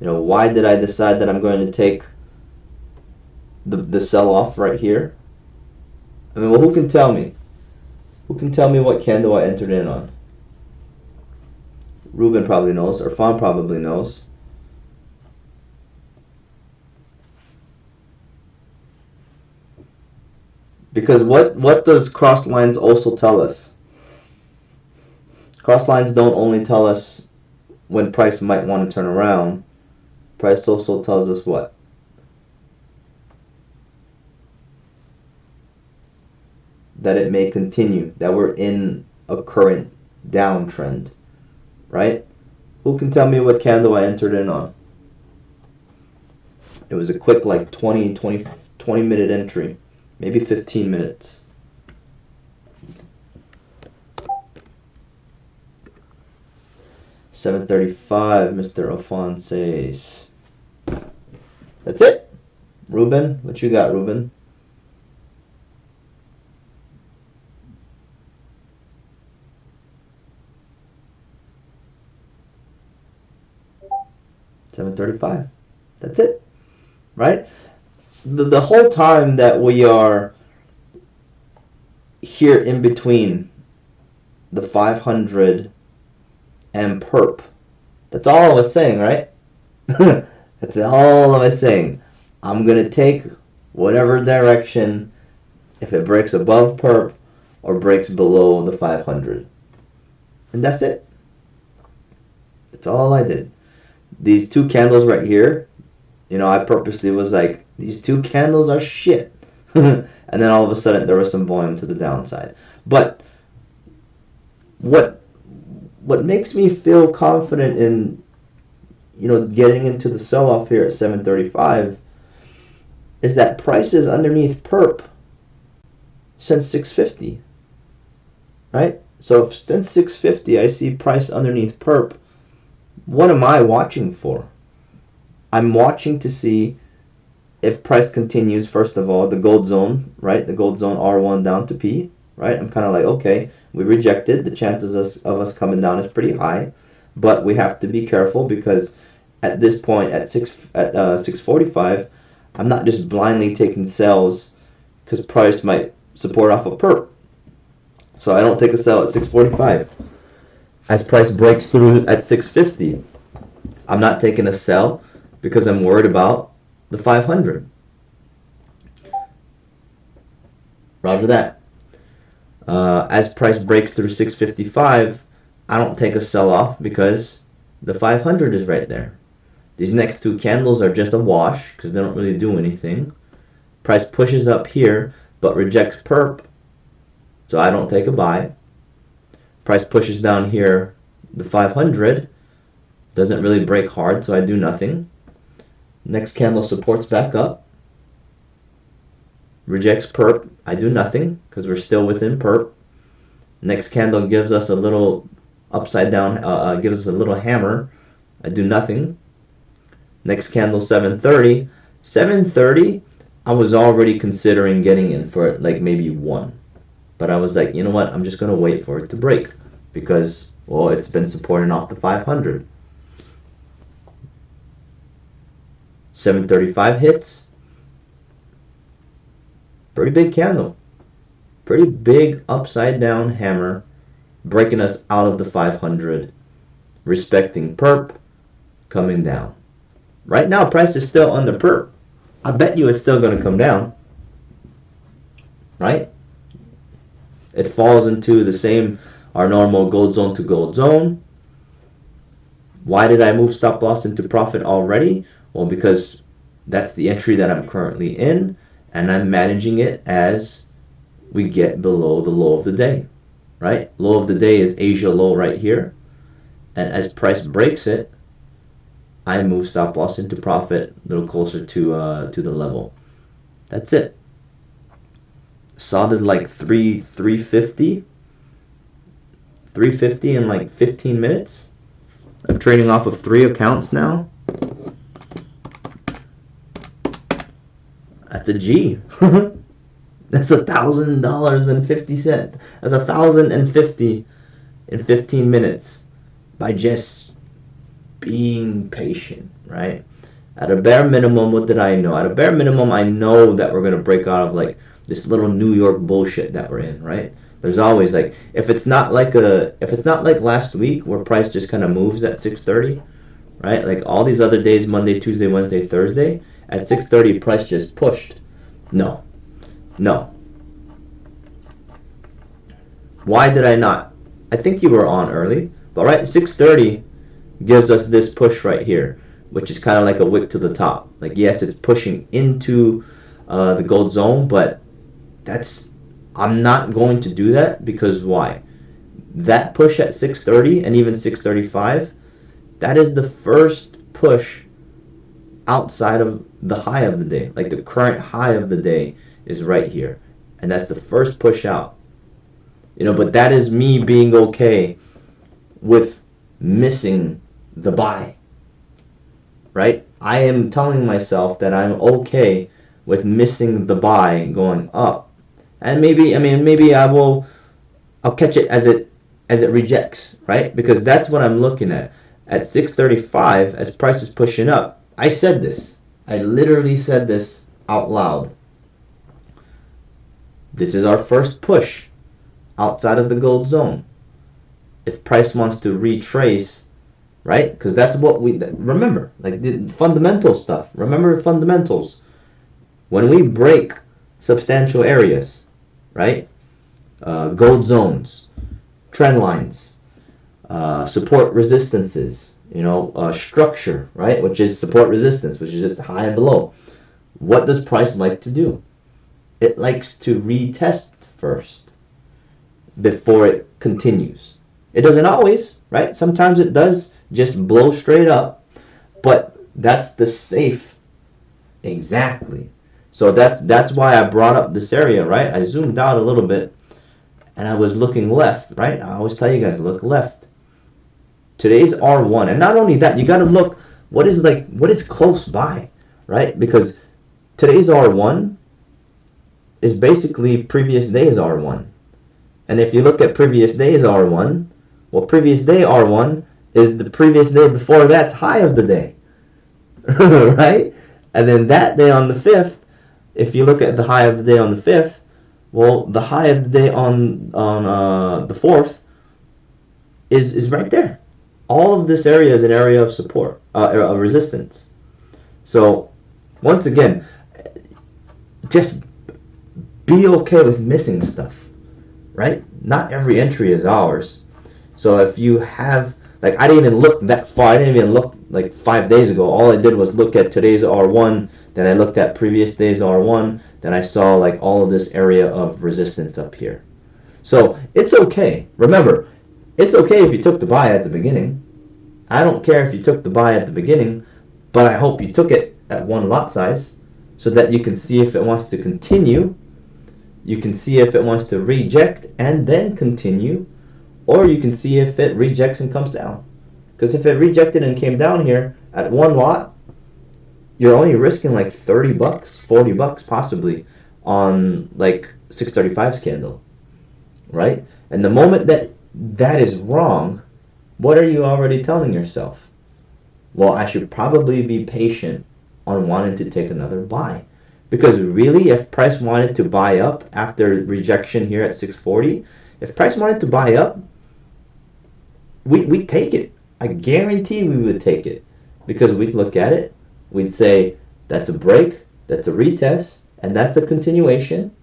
You know, why did I decide that I'm going to take the sell off right here? I mean, well, who can tell me? Who can tell me what candle I entered in on? Ruben probably knows. Irfan probably knows. Because what does cross lines also tell us? Cross lines don't only tell us when price might want to turn around. Price also tells us what? That it may continue, that we're in a current downtrend, right? Who can tell me what candle I entered in on? It was a quick like 20 minute entry, maybe 15 minutes. $7.35, Mr. Alphonse. That's it. Ruben, what you got, Ruben? $7.35. That's it, right? The whole time that we are here in between the 500 and perp, that's all I was saying, right? That's all I was saying. I'm gonna take whatever direction if it breaks above perp or breaks below the 500, and that's it. That's all I did. These two candles right here, you know, I purposely was like, these two candles are shit. And then all of a sudden there was some volume to the downside. But what makes me feel confident in, you know, getting into the sell-off here at 735 is that prices underneath perp since 650, right? So if since 650 I see price underneath perp, what am I watching for? I'm watching to see if price continues, first of all, the gold zone, right? The gold zone R1 down to P, right? I'm kind of like, okay, we rejected. The chances of us coming down is pretty high, but we have to be careful because at this point at 645, I'm not just blindly taking sells because price might support off of perp. So I don't take a sell at 645. As price breaks through at 650, I'm not taking a sell because I'm worried about the 500. Roger that. As price breaks through 655, I don't take a sell off because the 500 is right there. These next two candles are just a wash because they don't really do anything. Price pushes up here but rejects perp, so I don't take a buy. Price pushes down here, the 500 doesn't really break hard, so I do nothing. Next candle supports back up, rejects perp, I do nothing because we're still within perp. Next candle gives us a little upside down, gives us a little hammer, I do nothing. Next candle 730. 730, I was already considering getting in for it, like maybe one. But I was like, you know what, I'm just going to wait for it to break because, well, it's been supporting off the 500. 735 hits. Pretty big candle. Pretty big upside down hammer breaking us out of the 500. Respecting perp, coming down. Right now, price is still under perp. I bet you it's still going to come down. Right? It falls into the same, our normal gold zone to gold zone. Why did I move stop loss into profit already? Well, because that's the entry that I'm currently in, and I'm managing it as we get below the low of the day, right? Low of the day is Asia low right here, and as price breaks it, I move stop loss into profit a little closer to the level. That's it. Solid like 350 in like 15 minutes. I'm trading off of 3 accounts now. That's a G. That's $1,000.50. That's $1,050 in 15 minutes by just being patient, right? At a bare minimum, what did I know? At a bare minimum, I know that we're gonna break out of like this little New York bullshit that we're in, right? There's always like, if it's not like last week where price just kind of moves at 6:30, right? Like all these other days, Monday, Tuesday, Wednesday, Thursday, at 6:30 price just pushed. No. No. Why did I not? I think you were on early, but right, 6:30 gives us this push right here, which is kind of like a wick to the top. Like, yes, it's pushing into the gold zone, but I'm not going to do that because why? That push at 6:30 and even 6:35, that is the first push outside of the high of the day. Like the current high of the day is right here, and that's the first push out. But that is me being okay with missing the buy, right? I am telling myself that I'm okay with missing the buy going up, and maybe I'll catch it as it rejects, right? Because that's what I'm looking at 6:35 as price is pushing up. I said this. I literally said this out loud. This is our first push outside of the gold zone. If price wants to retrace, right? Because that's what we remember, like the fundamental stuff. Remember fundamentals. When we break substantial areas, right? Gold zones, trend lines, support resistances, structure, right? Which is support resistance, which is just high and below. What does price like to do? It likes to retest first before it continues. It doesn't always, right? Sometimes it does just blow straight up, but that's the safe. Exactly. So that's why I brought up this area, right? I zoomed out a little bit and I was looking left, right? I always tell you guys, look left. Today's R1, and not only that, you got to look what is close by, right? Because today's R1 is basically previous day's R1. And if you look at previous day's R1, well, previous day R1 is the previous day before that's high of the day, right? And then that day on the 5th, if you look at the high of the day on the 5th, well, the high of the day on the 4th is right there. All of this area is an area of support, of resistance. So, once again, just be okay with missing stuff, right? Not every entry is ours. So if you have, like, I didn't even look that far. I didn't even look like 5 days ago. All I did was look at today's R1, then I looked at previous day's R1, then I saw like all of this area of resistance up here. So it's okay. Remember, it's okay if you took the buy at the beginning. I don't care if you took the buy at the beginning, but I hope you took it at one lot size so that you can see if it wants to continue. You can see if it wants to reject and then continue, or you can see if it rejects and comes down. Because if it rejected and came down here at one lot, you're only risking like 30 bucks, 40 bucks possibly on like 635's candle, right? And the moment that is wrong, what are you already telling yourself? Well, I should probably be patient on wanting to take another buy. Because really, if price wanted to buy up after rejection here at 640, if price wanted to buy up, we'd take it. I guarantee we would take it. Because we'd look at it, we'd say, that's a break, that's a retest, and that's a continuation,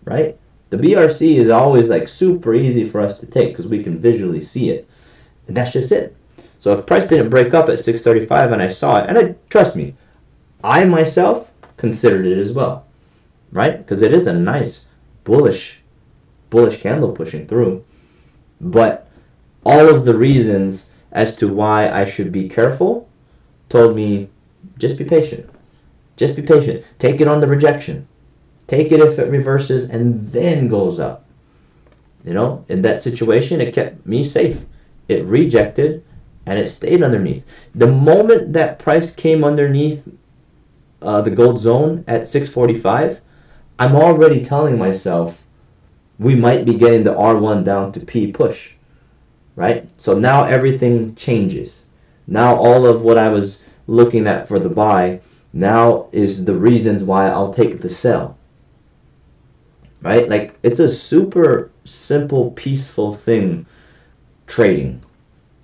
right? The BRC is always like super easy for us to take because we can visually see it. And that's just it. So if price didn't break up at 635 and I saw it, and trust me, I myself considered it as well, right? Because it is a nice bullish candle pushing through. But all of the reasons as to why I should be careful told me, just be patient. Just be patient. Take it on the rejection. Take it if it reverses and then goes up. In that situation, it kept me safe. It rejected and it stayed underneath. The moment that price came underneath the gold zone at 645, I'm already telling myself we might be getting the R1 down to P push, right? So now everything changes. Now all of what I was looking at for the buy now is the reasons why I'll take the sell. right? Like, it's a super simple, peaceful thing, trading,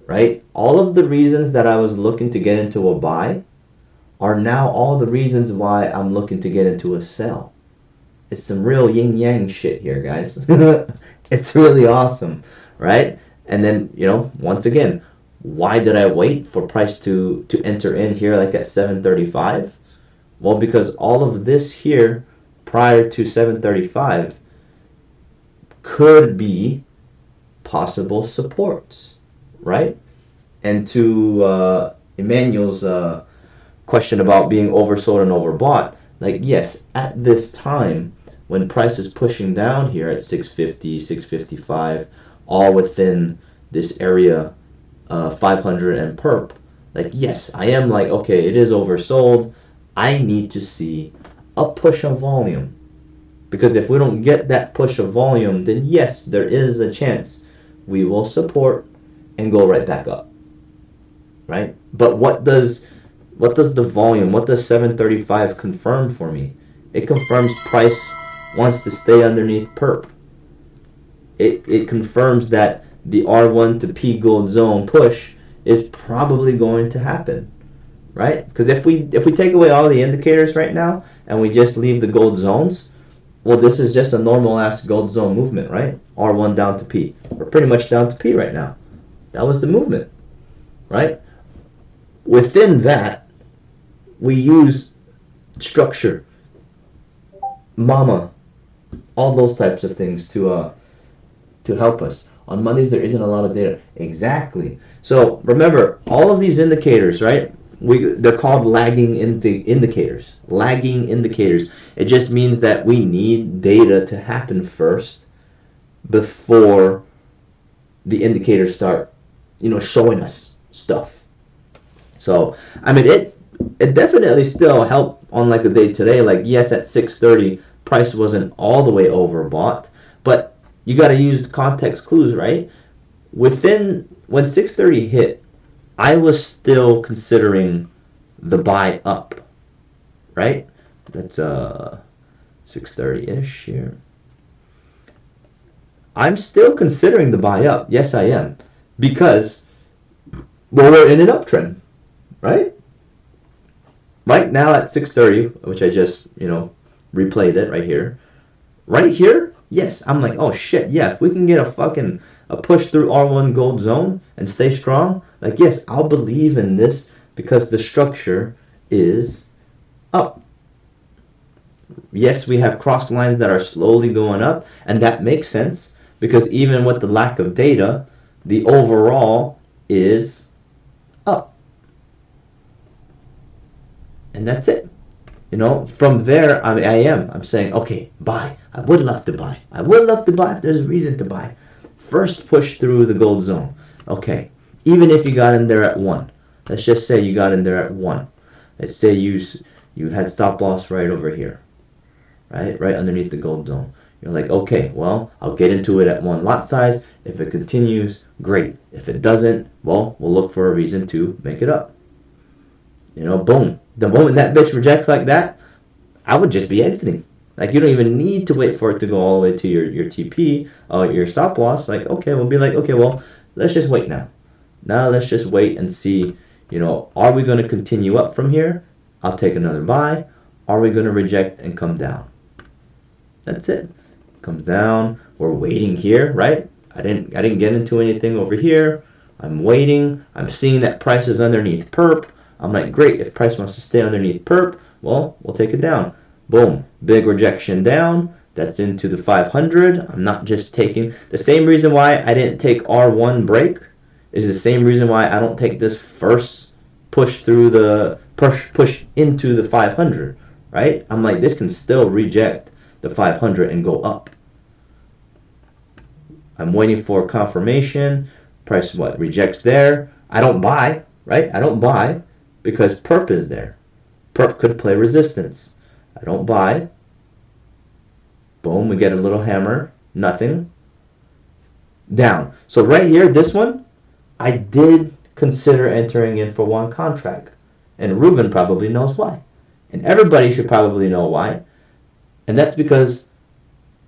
right? All of the reasons that I was looking to get into a buy are now all the reasons why I'm looking to get into a sell. It's some real yin yang shit here, guys. It's really awesome, right? And then, once again, why did I wait for price to enter in here like at 735? Well, because all of this here prior to 735 could be possible supports, right? And to Emmanuel's question about being oversold and overbought, like, yes, at this time when price is pushing down here at 650, 655, all within this area, 500 and perp, like, yes, I am like, okay, it is oversold. I need to see a push of volume. Because if we don't get that push of volume, then yes, there is a chance we will support and go right back up. Right? But what does the volume, what does 735 confirm for me? It confirms price wants to stay underneath perp. It confirms that the R1 to P gold zone push is probably going to happen. Right? Because if we take away all the indicators right now and we just leave the gold zones, well, this is just a normal ass gold zone movement, right? R1 down to P. We're pretty much down to P right now. That was the movement, right? Within that, we use structure, mama, all those types of things to help us. On Mondays, there isn't a lot of data. Exactly. So remember, all of these indicators, right? They're called lagging indicators. Lagging indicators. It just means that we need data to happen first before the indicators start, showing us stuff. So, I mean, it definitely still helped on like a day today. Like, yes, at 6:30, price wasn't all the way overbought, but you got to use context clues, right? When 6:30 hit, I was still considering the buy up, right? That's 6:30-ish here. I'm still considering the buy up. Yes, I am. Because, well, we're in an uptrend, right? Right now at 6:30, which I just, replayed it right here. Right here, yes, I'm like, oh shit, yeah, if we can get a push through R1 gold zone and stay strong, like, yes, I'll believe in this because the structure is up. Yes, we have cross lines that are slowly going up, and that makes sense because even with the lack of data, the overall is up. And that's it. From there, I'm saying, okay, buy. I would love to buy. I would love to buy if there's a reason to buy. First push through the gold zone. Okay, even if you got in there at 1. Let's just say you got in there at 1. Let's say you had stop loss right over here. Right underneath the gold zone. You're like, okay, well, I'll get into it at 1 lot size. If it continues, great. If it doesn't, well, we'll look for a reason to make it up. Boom. The moment that bitch rejects like that, I would just be exiting. Like, you don't even need to wait for it to go all the way to your TP, your stop loss. Like, okay, we'll be like, okay, well, let's just wait now. Now let's just wait and see, are we going to continue up from here? I'll take another buy. Are we going to reject and come down? That's it. Comes down. We're waiting here, right? I didn't get into anything over here. I'm waiting. I'm seeing that price is underneath perp. I'm like, great, if price wants to stay underneath perp, well, we'll take it down. Boom, big rejection down. That's into the 500. I'm not just taking, the same reason why I didn't take R1 break is the same reason why I don't take this first push through the, push into the 500, right? I'm like, this can still reject the 500 and go up. I'm waiting for confirmation. Price rejects there. I don't buy, right? I don't buy. Because perp is there. Perp could play resistance. I don't buy. Boom, we get a little hammer. Nothing. Down. So right here, this one, I did consider entering in for one contract. And Ruben probably knows why. And everybody should probably know why. And that's because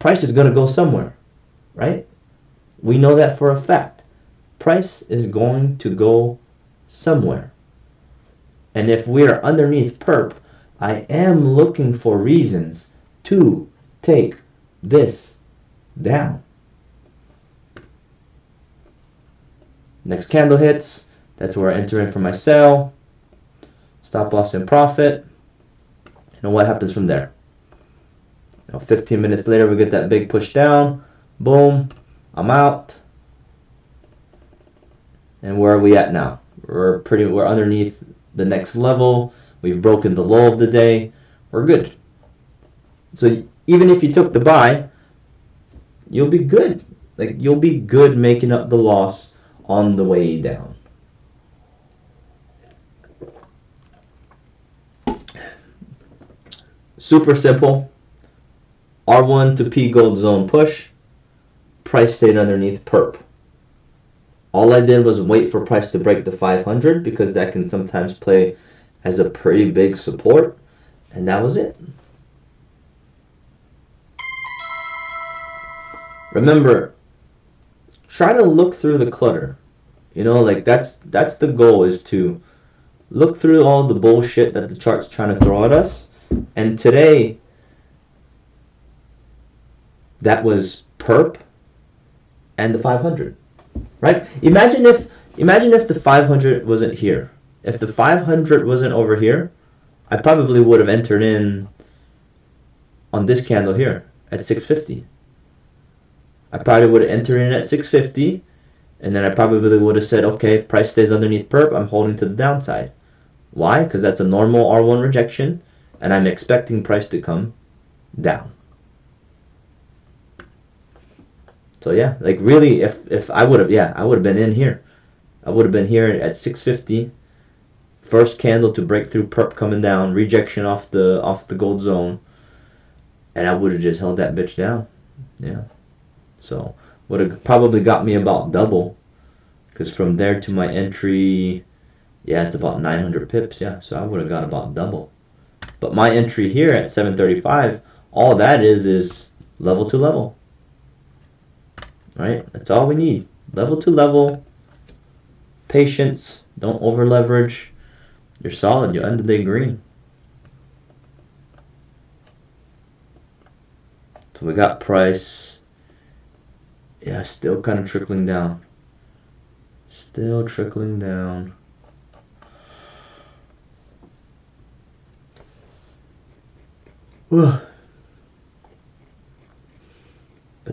price is going to go somewhere, right? We know that for a fact. Price is going to go somewhere. And if we are underneath perp, I am looking for reasons to take this down. Next candle hits. That's where I enter in for my sell. Stop loss and profit. You know what happens from there? 15 minutes later, we get that big push down. Boom. I'm out. And where are we at now? We're underneath the next level. We've broken the low of the day. We're good. So even if you took the buy, you'll be good. Like, you'll be good making up the loss on the way down. Super simple. R1 to P gold zone push. Price stayed underneath perp. All I did was wait for price to break the 500 because that can sometimes play as a pretty big support. And that was it. Remember, try to look through the clutter. You know, like that's the goal, is to look through all the bullshit that the chart's trying to throw at us. And today, that was perp and the 500, right? Imagine if the 500 wasn't here. If the 500 wasn't over here, I probably would have entered in on this candle here at 650. I probably would have entered in at 650, and then I probably would have said, okay, if price stays underneath perp, I'm holding to the downside. Why? Because that's a normal R1 rejection, and I'm expecting price to come down. So yeah, like really, if I would have, I would have been in here. I would have been here at 650. First candle to break through perp coming down, rejection off the gold zone, and I would have just held that bitch down. Yeah. So would have probably got me about double, because from there to my entry, yeah, it's about 900 pips. Yeah, so I would have got about double. But my entry here at 735, all that is level to level. Right? That's all we need. Level to level. Patience. Don't over leverage. You're solid. You're under the green. So we got price. Yeah, still kind of trickling down. Still trickling down. But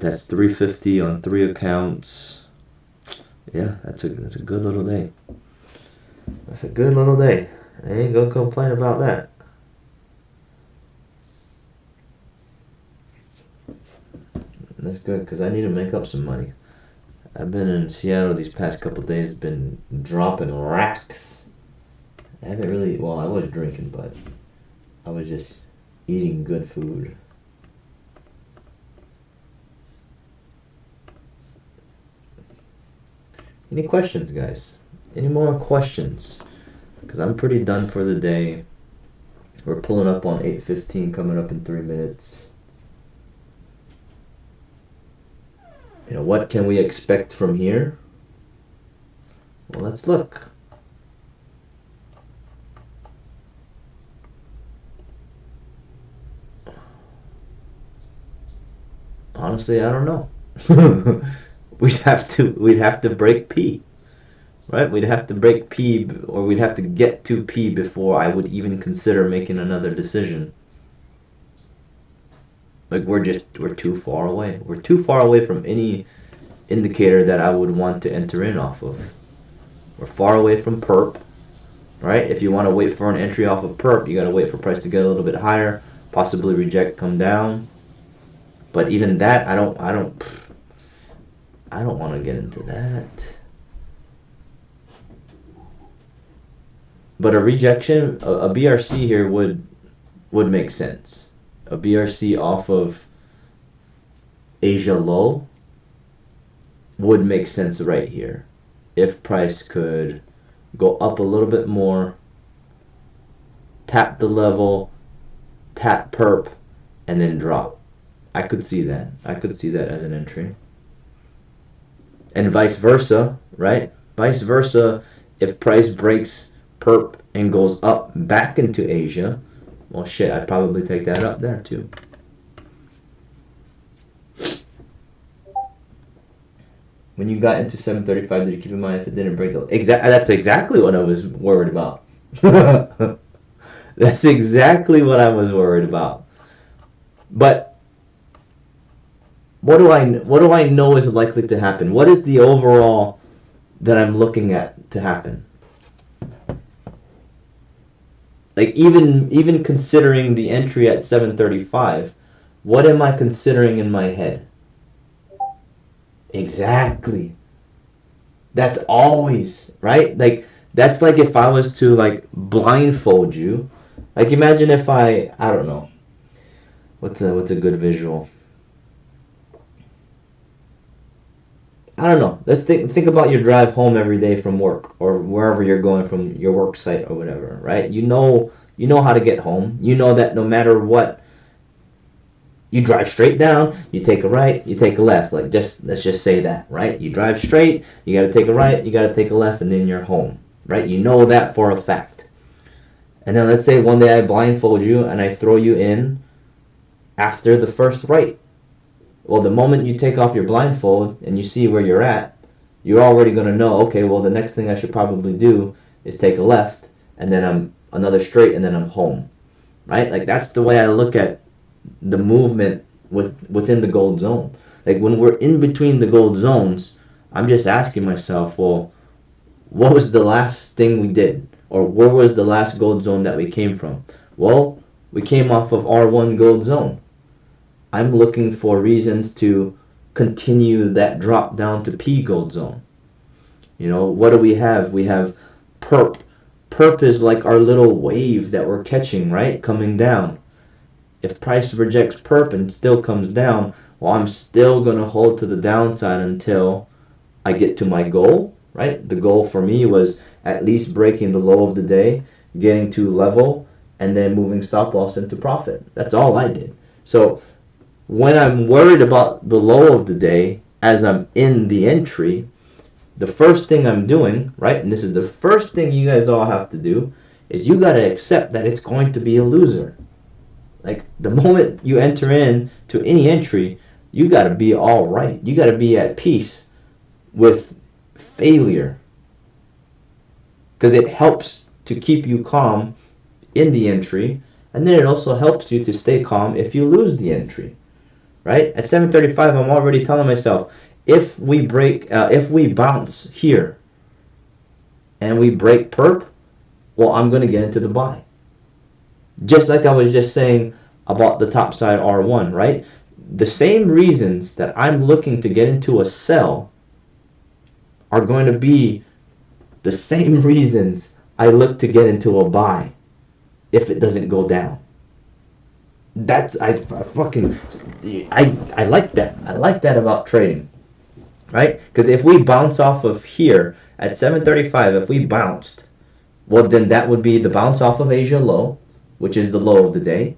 that's 350 on 3 accounts. Yeah, that's a good little day. That's a good little day. I ain't gonna complain about that. That's good, because I need to make up some money. I've been in Seattle these past couple days, been dropping racks. I haven't really, well, I was drinking, but I was just eating good food. Any questions, guys? Any more questions? Because I'm pretty done for the day. We're pulling up on 8:15, coming up in 3 minutes. You know, what can we expect from here? Well, let's look. Honestly, I don't know. we'd have to break P, right? We'd have to break P, or we'd have to get to P before I would even consider making another decision. Like, we're too far away. We're too far away from any indicator that I would want to enter in off of. We're far away from perp, right? If you want to wait for an entry off of perp, you got to wait for price to get a little bit higher, possibly reject, come down. But even that, I don't want to get into that. But a rejection, a BRC here would make sense. A BRC off of Asia low would make sense right here. If price could go up a little bit more, tap the level, tap perp, and then drop. I could see that. I could see that as an entry. And vice versa, right? Vice versa, if price breaks perp and goes up back into Asia, well, shit, I'd probably take that up there too. When you got into 735, did you keep in mind if it didn't break the... That's exactly what I was worried about. That's exactly what I was worried about. But what do I know is likely to happen? What is the overall that I'm looking at to happen? Like even considering the entry at 735, what am I considering in my head? Exactly. That's always, right? Like that's like if I was to like blindfold you. Like imagine if I don't know. What's a good visual? I don't know. Let's think about your drive home every day from work or wherever you're going from your work site or whatever, right? You know how to get home. You know that no matter what, you drive straight down, you take a right, you take a left. Like let's just say that, right? You drive straight, you got to take a right, you got to take a left, and then you're home, right? You know that for a fact. And then let's say one day I blindfold you and I throw you in after the first right. Well, the moment you take off your blindfold and you see where you're at, you're already going to know, okay, well, the next thing I should probably do is take a left, and then I'm another straight, and then I'm home, right? Like, that's the way I look at the movement within the gold zone. Like, when we're in between the gold zones, I'm just asking myself, well, what was the last thing we did? Or where was the last gold zone that we came from? Well, we came off of R1 gold zone. I'm looking for reasons to continue that drop down to P gold zone. You know, what do we have? We have perp. Perp is like our little wave that we're catching, right? Coming down. If price rejects perp and still comes down, well, I'm still going to hold to the downside until I get to my goal, right? The goal for me was at least breaking the low of the day, getting to level, and then moving stop loss into profit. That's all I did. So when I'm worried about the low of the day as I'm in the entry, the first thing I'm doing, right, and this is the first thing you guys all have to do, is you got to accept that it's going to be a loser. Like, the moment you enter in to any entry, you got to be all right. You got to be at peace with failure. Because it helps to keep you calm in the entry, and then it also helps you to stay calm if you lose the entry. Right? At 735, I'm already telling myself, if we bounce here and we break perp, well, I'm going to get into the buy. Just like I was just saying about the top side R1, right? The same reasons that I'm looking to get into a sell are going to be the same reasons I look to get into a buy if it doesn't go down. That's I like that. I like that about trading, right? Because if we bounce off of here at 735, if we bounced, well, then that would be the bounce off of Asia low, which is the low of the day,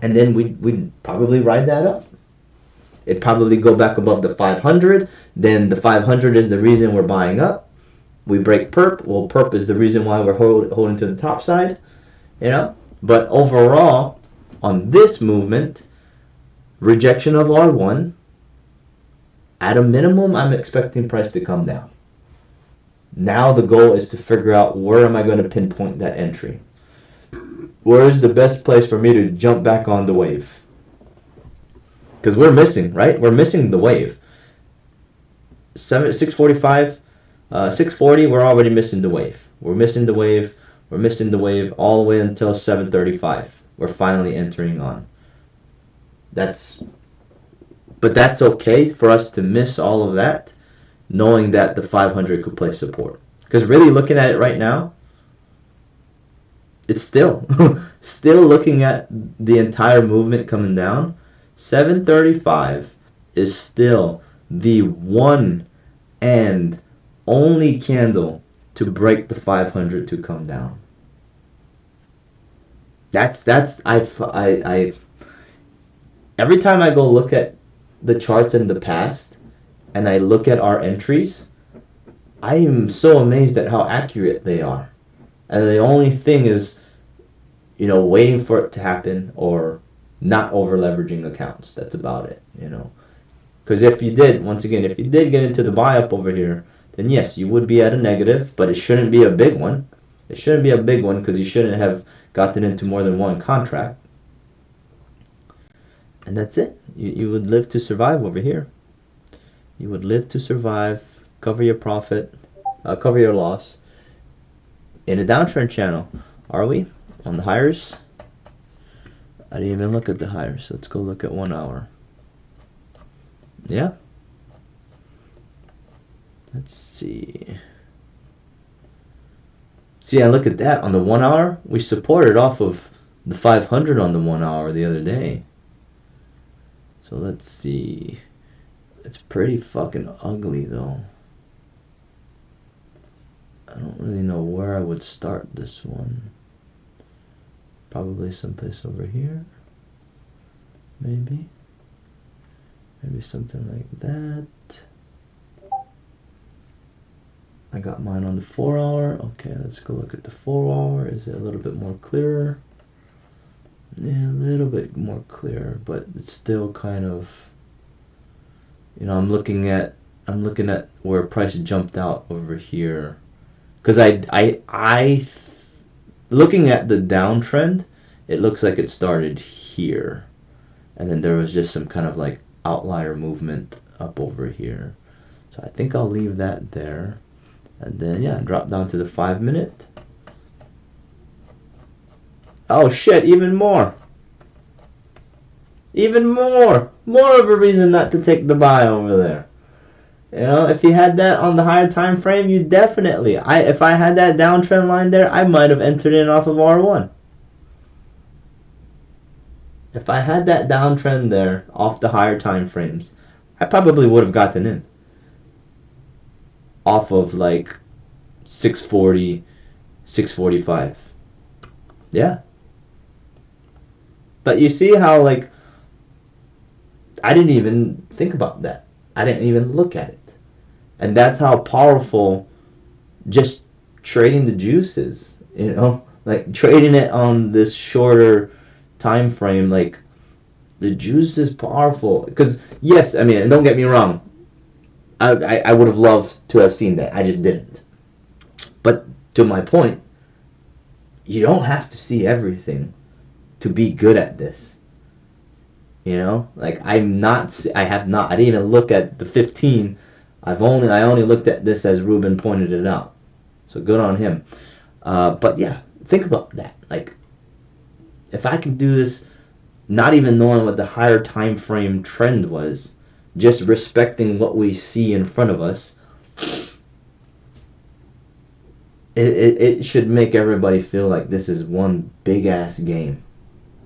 and then we'd probably ride that up. It'd probably go back above the 500. Then the 500 is the reason we're buying up. We break perp. Well, perp is the reason why we're holding to the top side, you know. But overall, on this movement, rejection of R1, at a minimum, I'm expecting price to come down. Now the goal is to figure out where am I going to pinpoint that entry. Where is the best place for me to jump back on the wave? Because we're missing, right? We're missing the wave. 645, 640, we're already missing the wave. We're missing the wave. We're missing the wave all the way until 735. We're finally entering on. But that's okay for us to miss all of that, knowing that the 500 could play support. Because really looking at it right now, it's still looking at the entire movement coming down. 735 is still the one and only candle to break the 500 to come down. That's every time I go look at the charts in the past and I look at our entries, I am so amazed at how accurate they are. And the only thing is, waiting for it to happen or not over leveraging accounts. That's about it. Because if you did, once again, if you did get into the buy up over here, then yes, you would be at a negative, but it shouldn't be a big one. It shouldn't be a big one because you shouldn't have gotten into more than one contract. And that's it. You would live to survive over here. You would live to survive, cover your profit, cover your loss. In a downtrend channel, are we? On the hires? I didn't even look at the hires. Let's go look at 1 hour. Yeah. Let's see. See, and look at that. On the 1 hour, we supported off of the 500 on the 1 hour the other day. So let's see. It's pretty fucking ugly though. I don't really know where I would start this one. Probably someplace over here. Maybe. Maybe something like that. I got mine on the 4 hour. Okay, let's go look at the 4 hour. Is it a little bit more clearer? Yeah, a little bit more clear, but it's still kind of, I'm looking at where price jumped out over here. Because I looking at the downtrend, it looks like it started here. And then there was just some kind of like outlier movement up over here. So I think I'll leave that there. And then, yeah, drop down to the 5 minute. Oh shit, even more. Even more. More of a reason not to take the buy over there. If you had that on the higher time frame, you definitely. If I had that downtrend line there, I might have entered in off of R1. If I had that downtrend there off the higher time frames, I probably would have gotten in. Off of like 640, 645. Yeah. But you see how like I didn't even think about that. I didn't even look at it. And that's how powerful just trading the juice is, like trading it on this shorter time frame. Like the juice is powerful because yes, I mean, and don't get me wrong, I would have loved to have seen that. I just didn't. But to my point, you don't have to see everything to be good at this. Like I didn't even look at the 15. I only looked at this as Ruben pointed it out. So good on him. But yeah, think about that. Like if I can do this, not even knowing what the higher time frame trend was, just respecting what we see in front of us, it should make everybody feel like this is one big ass game.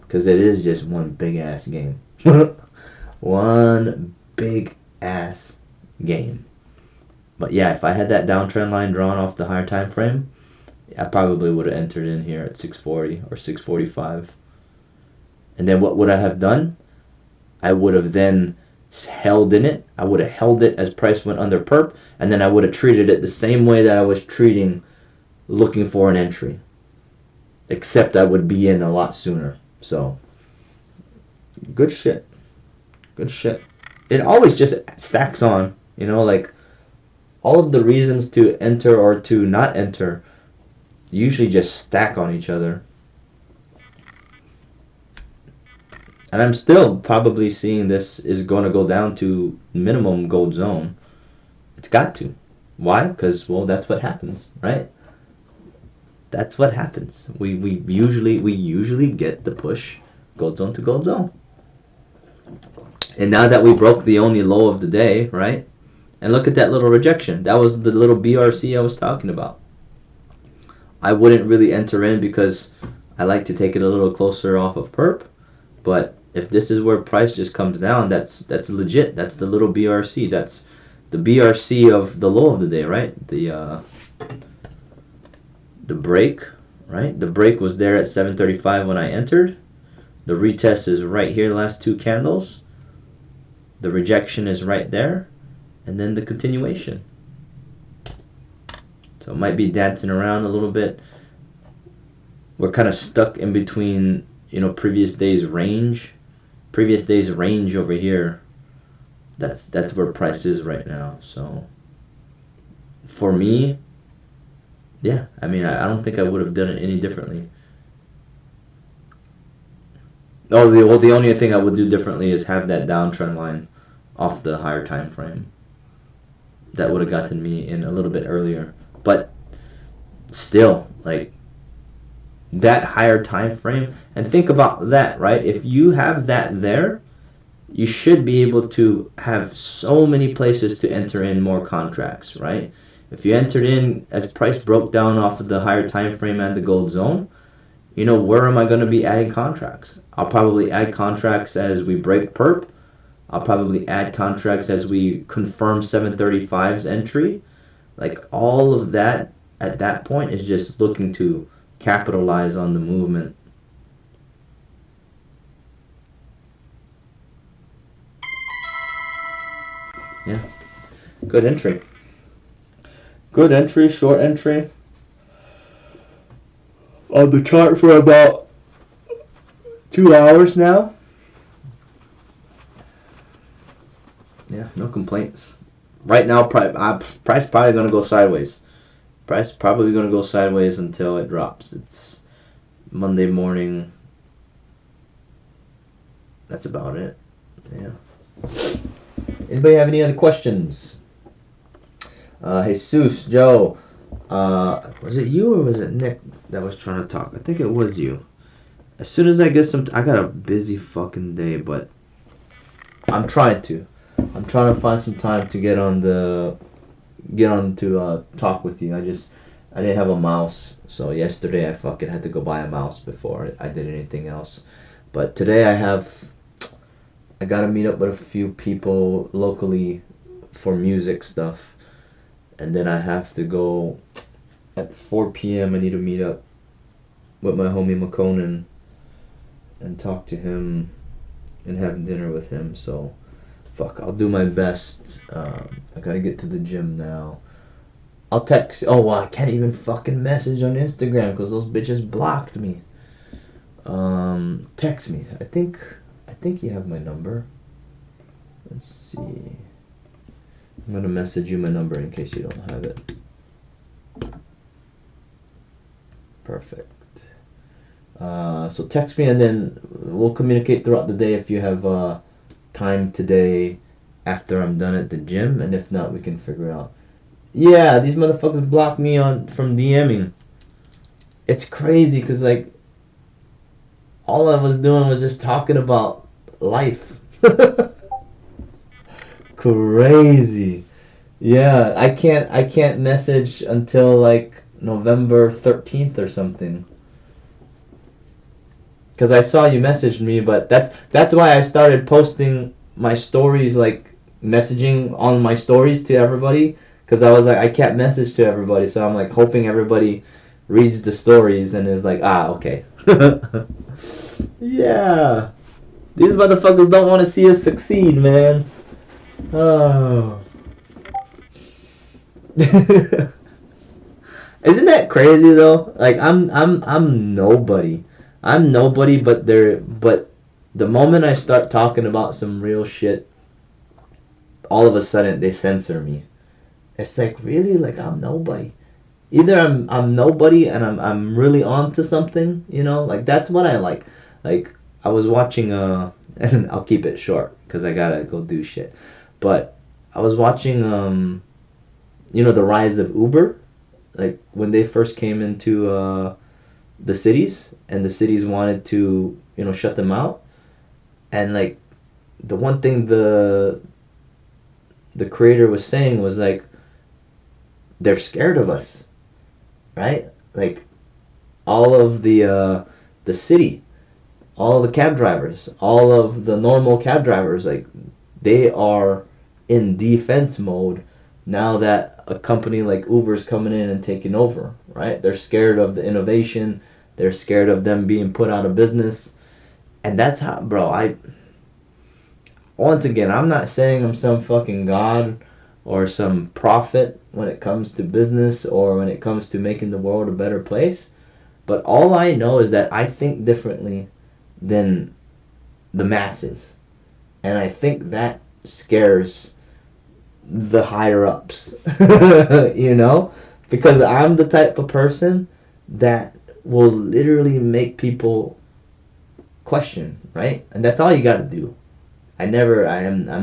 Because it is just one big ass game. One big ass game. But yeah, if I had that downtrend line drawn off the higher time frame, I probably would have entered in here at 640 or 645. And then what would I have done? I would have then held in it. I would have held it as price went under perp, and then I would have treated it the same way that I was treating looking for an entry. Except I would be in a lot sooner. So, good shit. Good shit. It always just stacks on, like all of the reasons to enter or to not enter usually just stack on each other. And I'm still probably seeing this is going to go down to minimum gold zone. It's got to. Why? Because, well, that's what happens, right? That's what happens. We usually get the push gold zone to gold zone. And now that we broke the only low of the day, right? And look at that little rejection. That was the little BRC I was talking about. I wouldn't really enter in because I like to take it a little closer off of perp. But if this is where price just comes down, that's legit. That's the little BRC. That's the BRC of the low of the day, right? The break, right? The break was there at 735 when I entered. The retest is right here, last two candles. The rejection is right there. And then the continuation. So it might be dancing around a little bit. We're kind of stuck in between, previous day's range. Previous day's range over here. That's where price is right now. So for me, yeah, I mean, I don't think I would have done it any differently. Oh, the only thing I would do differently is have that downtrend line off the higher time frame. That would have gotten me in a little bit earlier. But still, like, that higher time frame, and think about that, right? If you have that there, you should be able to have so many places to enter in more contracts, right? If you entered in as price broke down off of the higher time frame and the gold zone, where am I going to be adding contracts? I'll probably add contracts as we break perp. I'll probably add contracts as we confirm 735's entry. Like, all of that at that point is just looking to capitalize on the movement. Yeah, good entry. Good entry, short entry. On the chart for about 2 hours now. Yeah, no complaints. Right now, price probably going to go sideways. Price probably going to go sideways until it drops. It's Monday morning. That's about it. Yeah. Anybody have any other questions? Jesus, Joe. Was it you or was it Nick that was trying to talk? I think it was you. As soon as I get I got a busy fucking day, but I'm trying to find some time to get on to talk with you. I didn't have a mouse, so yesterday I fucking had to go buy a mouse before I did anything else. But today I gotta meet up with a few people locally for music stuff, and then I have to go at 4 p.m. I need to meet up with my homie McConan and talk to him and have dinner with him. So I'll do my best. I gotta get to the gym now. I'll text. Oh, well, I can't even fucking message on Instagram because those bitches blocked me. Text me. I think you have my number. Let's see. I'm gonna message you my number in case you don't have it. Perfect. So text me and then we'll communicate throughout the day if you have time today after I'm done at the gym, and if not, we can figure out. Yeah, these motherfuckers blocked me from DMing. It's crazy because, like, all I was doing was just talking about life. Crazy. Yeah, I can't message until like November 13th or something. Because I saw you messaged me, but that's why I started posting my stories, like messaging on my stories to everybody. Because I was like, I can't message to everybody, so I'm like hoping everybody reads the stories and is like, okay. Yeah. These motherfuckers don't want to see us succeed, man. Oh. Isn't that crazy though? Like I'm nobody. I'm nobody, but the moment I start talking about some real shit, all of a sudden they censor me. It's like, really? Like, I'm nobody. Either I'm nobody and I'm really onto something, like that's what I like. Like, I was watching and I'll keep it short because I gotta go do shit. But I was watching the rise of Uber, like when they first came into the cities and the cities wanted to shut them out, and like the one thing the creator was saying was like, they're scared of us, right? Like all of the city, all the cab drivers, all of the normal cab drivers, like they are in defense mode now that a company like Uber's coming in and taking over, right? They're scared of the innovation. They're scared of them being put out of business. And that's how, bro, once again, I'm not saying I'm some fucking god or some prophet when it comes to business or when it comes to making the world a better place. But all I know is that I think differently than the masses. And I think that scares the higher ups, you know? Because I'm the type of person that will literally make people question, right? And that's all you got to do. I'm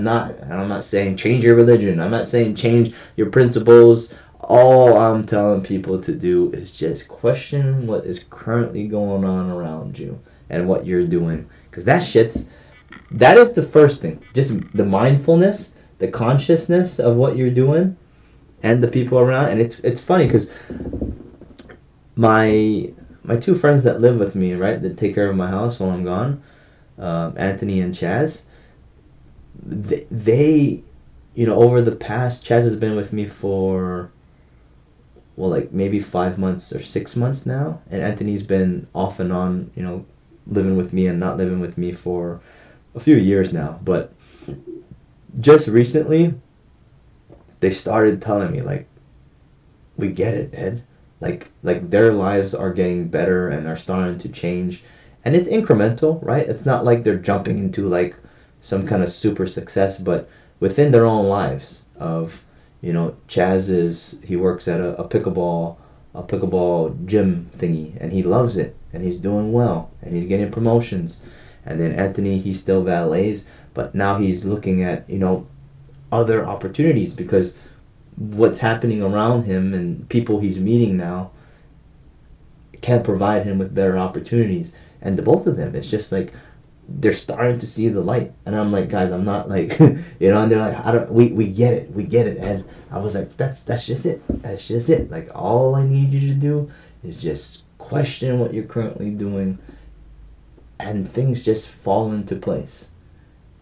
not saying change your religion. I'm not saying change your principles. All I'm telling people to do is just question what is currently going on around you and what you're doing. Because that is the first thing. Just the mindfulness, the consciousness of what you're doing and the people around. And it's funny because my two friends that live with me, right, that take care of my house while I'm gone, Anthony and Chaz, they, over the past, Chaz has been with me for, well, like maybe 5 months or 6 months now, and Anthony's been off and on, living with me and not living with me for a few years now. But just recently, they started telling me, like, we get it, Ed. Like their lives are getting better and are starting to change, and it's incremental, right? It's not like they're jumping into like some kind of super success, but within their own lives. Of, he works at a pickleball gym thingy, and he loves it, and he's doing well, and he's getting promotions. And then Anthony, he still valets, but now he's looking at other opportunities because what's happening around him and people he's meeting now can provide him with better opportunities. And the both of them, it's just like they're starting to see the light. And I'm like, guys, I'm not like, and they're like, I don't, we get it. And I was like, that's just it. Like, all I need you to do is just question what you're currently doing, and things just fall into place.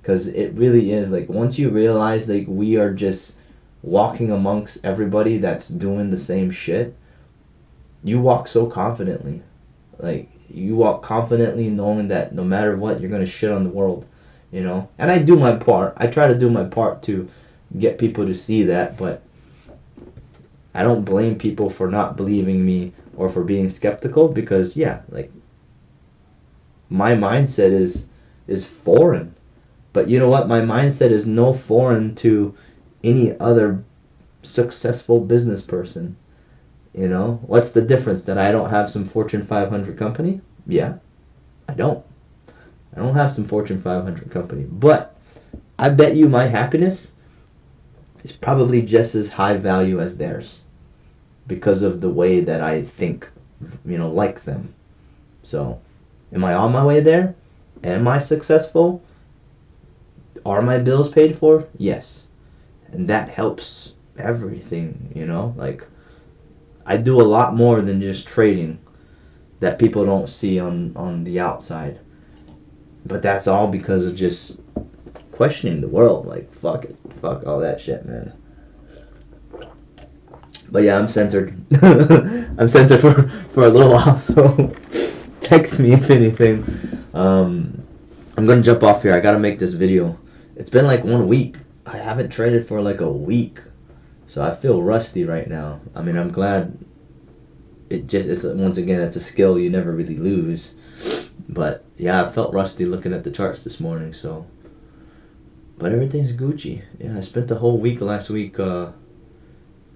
Because it really is like, once you realize like we are just walking amongst everybody that's doing the same shit, you walk so confidently. Like, you walk confidently knowing that no matter what, you're gonna shit on the world, And I do my part. I try to do my part to get people to see that, but I don't blame people for not believing me or for being skeptical, because yeah, like, my mindset is foreign. But you know what? My mindset is no foreign to any other successful business person. What's the difference? That I don't have some Fortune 500 company? Yeah, I don't. I don't have some Fortune 500 company. But I bet you my happiness is probably just as high value as theirs, because of the way that I think, like them. So, am I on my way there? Am I successful? Are my bills paid for? Yes. And that helps everything, Like, I do a lot more than just trading that people don't see on the outside. But that's all because of just questioning the world. Like, fuck it. Fuck all that shit, man. But yeah, I'm censored. I'm censored for a little while, so text me if anything. I'm gonna jump off here. I gotta make this video. It's been like 1 week. I haven't traded for like a week. So I feel rusty right now. I mean, I'm glad it's once again, it's a skill you never really lose. But yeah, I felt rusty looking at the charts this morning, so. But everything's Gucci. Yeah, I spent the whole week last week going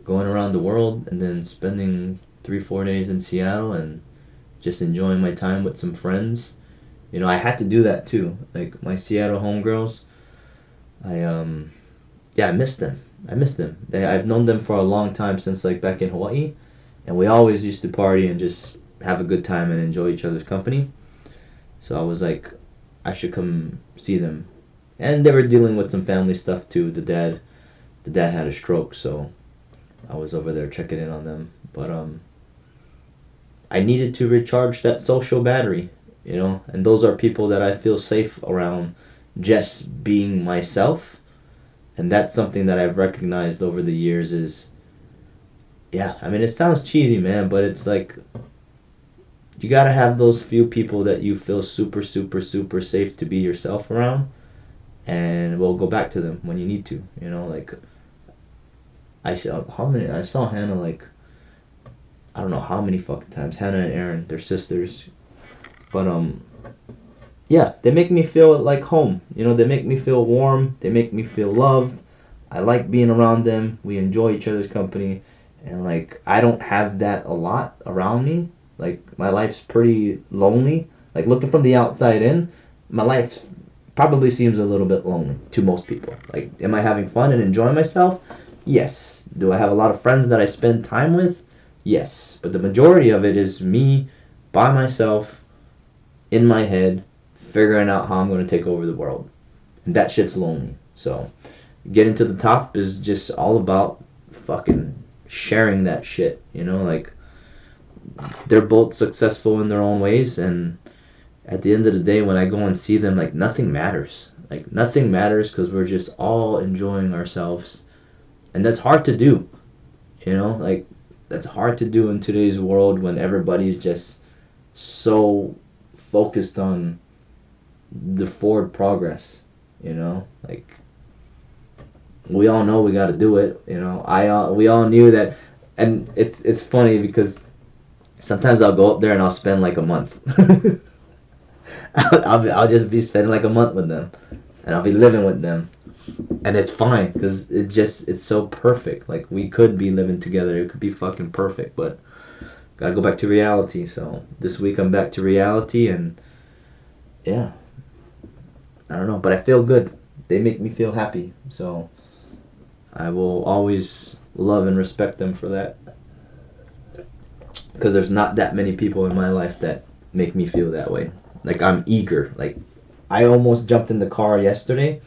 around the world, and then spending 3-4 days in Seattle and just enjoying my time with some friends. I had to do that too. Like, my Seattle homegirls, I miss them. I've known them for a long time, since like back in Hawaii, and we always used to party and just have a good time and enjoy each other's company. So I was like, I should come see them. And they were dealing with some family stuff too. The dad had a stroke, so I was over there checking in on them. But I needed to recharge that social battery, and those are people that I feel safe around, just being myself. And that's something that I've recognized over the years is, yeah, I mean, it sounds cheesy, man, but it's like, you gotta have those few people that you feel super, super, super safe to be yourself around, and we'll go back to them when you need to. You know, like I saw Hannah like I don't know how many fucking times. Hannah and Aaron, they're sisters, but yeah, they make me feel like home. You know, they make me feel warm. They make me feel loved. I like being around them. We enjoy each other's company, and like I don't have that a lot around me. Like my life's pretty lonely. Like looking from the outside in, my life probably seems a little bit lonely to most people. Like, am I having fun and enjoying myself? Yes. Do I have a lot of friends that I spend time with? Yes. But the majority of it is me by myself in my head figuring out how I'm going to take over the world. And that shit's lonely. So, getting to the top is just all about fucking sharing that shit, you know, like they're both successful in their own ways, and at the end of the day when I go and see them, like nothing matters. Like nothing matters because we're just all enjoying ourselves. And that's hard to do, you know, like that's hard to do in today's world when everybody's just so focused on the forward progress, you know, like we all know we got to do it, you know. We all knew that, and it's funny because sometimes I'll go up there and I'll spend like a month. I'll just be spending like a month with them, and I'll be living with them, and it's fine because it's so perfect. Like we could be living together, it could be fucking perfect, but gotta go back to reality. So this week I'm back to reality, and yeah, I don't know, but I feel good. They make me feel happy, so I will always love and respect them for that. Because there's not that many people in my life that make me feel that way. Like I'm eager. Like I almost jumped in the car yesterday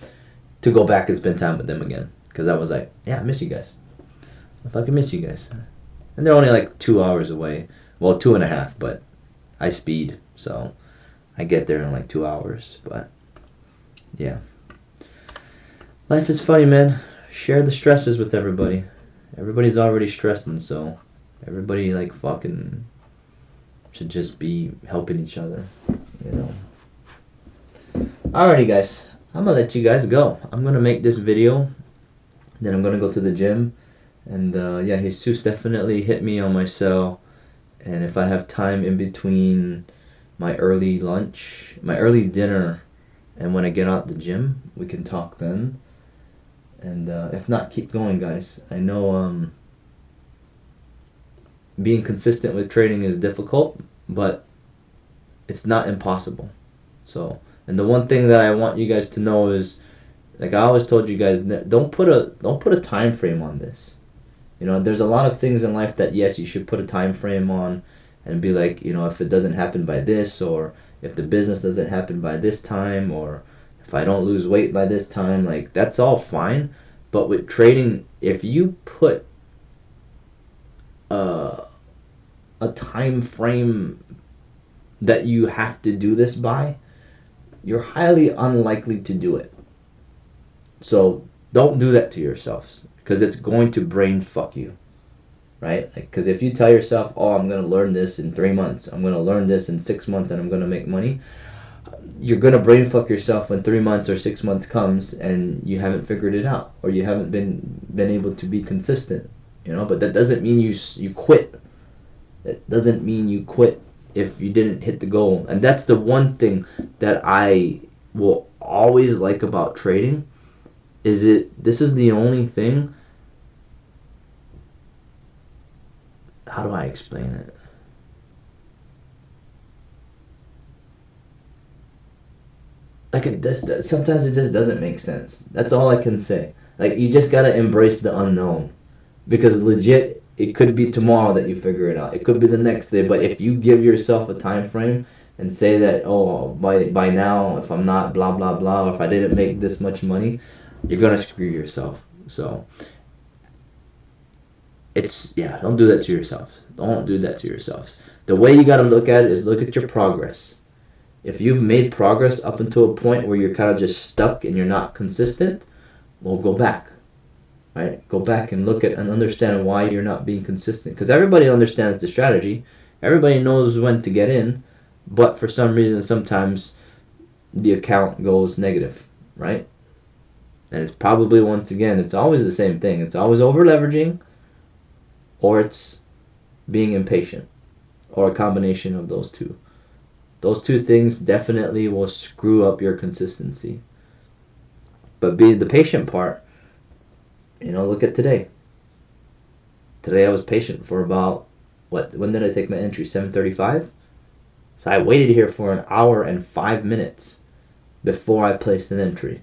to go back and spend time with them again. Because I was like, yeah, I miss you guys. I fucking miss you guys. And they're only like 2 hours away. Well, 2.5, but I speed. So I get there in like 2 hours. But yeah. Life is funny, man. Share the stresses with everybody. Everybody's already stressing, so everybody like fucking should just be helping each other, you know. Alrighty guys, I'm gonna let you guys go. I'm gonna make this video, then I'm gonna go to the gym, and yeah, Jesus definitely hit me on my cell, and if I have time in between my early lunch, my early dinner, and when I get out the gym, we can talk then. And if not, keep going, guys. I know being consistent with training is difficult, but it's not impossible. So, and the one thing that I want you guys to know is, like I always told you guys, don't put a time frame on this. You know, there's a lot of things in life that yes, you should put a time frame on, and be like, you know, if it doesn't happen by this, or if the business doesn't happen by this time, or if I don't lose weight by this time, like that's all fine. But with trading, if you put a time frame that you have to do this by, you're highly unlikely to do it. So don't do that to yourselves, because it's going to brain fuck you, right? Because if you tell yourself, oh, I'm going to learn this in 3 months, I'm going to learn this in 6 months, and I'm going to make money, you're going to brain fuck yourself when 3 months or 6 months comes and you haven't figured it out, or you haven't been able to be consistent, you know. But that doesn't mean you quit. That doesn't mean you quit if you didn't hit the goal. And that's the one thing that I will always like about trading, is this is the only thing, how do I explain it? Like sometimes it just doesn't make sense. That's all I can say. Like you just gotta embrace the unknown, because legit, it could be tomorrow that you figure it out. It could be the next day. But if you give yourself a time frame and say that, oh, by now, if I'm not blah blah blah, or if I didn't make this much money, you're gonna screw yourself. So don't do that to yourself. Don't do that to yourselves. The way you gotta look at it is look at your progress. If you've made progress up until a point where you're kind of just stuck and you're not consistent, well, go back, right? Go back and look at and understand why you're not being consistent. Because everybody understands the strategy. Everybody knows when to get in, but for some reason, sometimes the account goes negative, right? And it's probably, once again, it's always the same thing. It's always over leveraging, or it's being impatient, or a combination of those two. Those two things definitely will screw up your consistency. But be the patient part, look at today. Today I was patient for about, when did I take my entry? 7:35? So I waited here for an hour and 5 minutes before I placed an entry.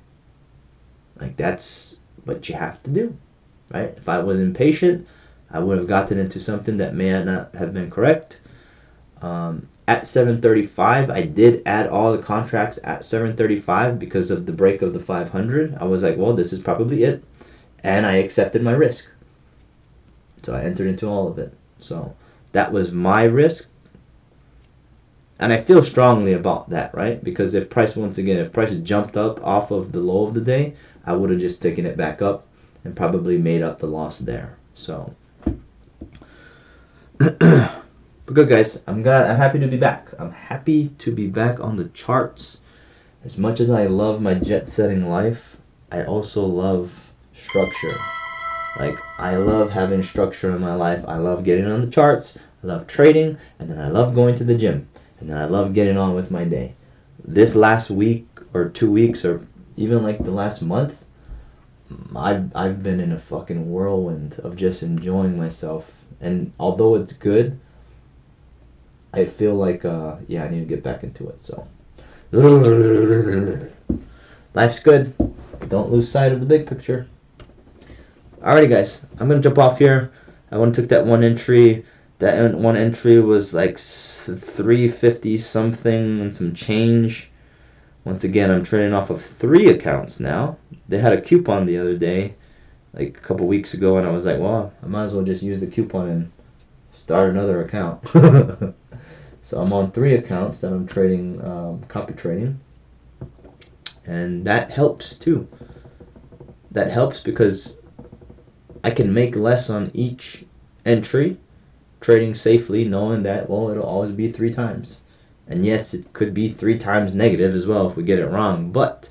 Like, that's what you have to do, right? If I was impatient, I would have gotten into something that may not have been correct. At 7:35, I did add all the contracts at 7:35 because of the break of the 500. I was like, well, this is probably it. And I accepted my risk. So I entered into all of it. So that was my risk. And I feel strongly about that, right? Because if price jumped up off of the low of the day, I would have just taken it back up and probably made up the loss there. So, but good, guys. I'm happy to be back. I'm happy to be back on the charts. As much as I love my jet-setting life, I also love structure. Like, I love having structure in my life. I love getting on the charts. I love trading, and then I love going to the gym, and then I love getting on with my day. This last week or 2 weeks, or even like the last month, I've been in a fucking whirlwind of just enjoying myself. And although it's good, I feel like I need to get back into it. So life's good. Don't lose sight of the big picture. Alrighty, guys, I'm gonna jump off here. I went and took that one entry. That one entry was like 350 something and some change. Once again, I'm trading off of 3 accounts now. They had a coupon the other day, like a couple weeks ago, and I was like, well, I might as well just use the coupon and start another account. So I'm on 3 accounts that I'm trading, copy trading, and that helps too. That helps because I can make less on each entry, trading safely, knowing that, well, it'll always be 3 times. And yes, it could be 3 times negative as well if we get it wrong, but,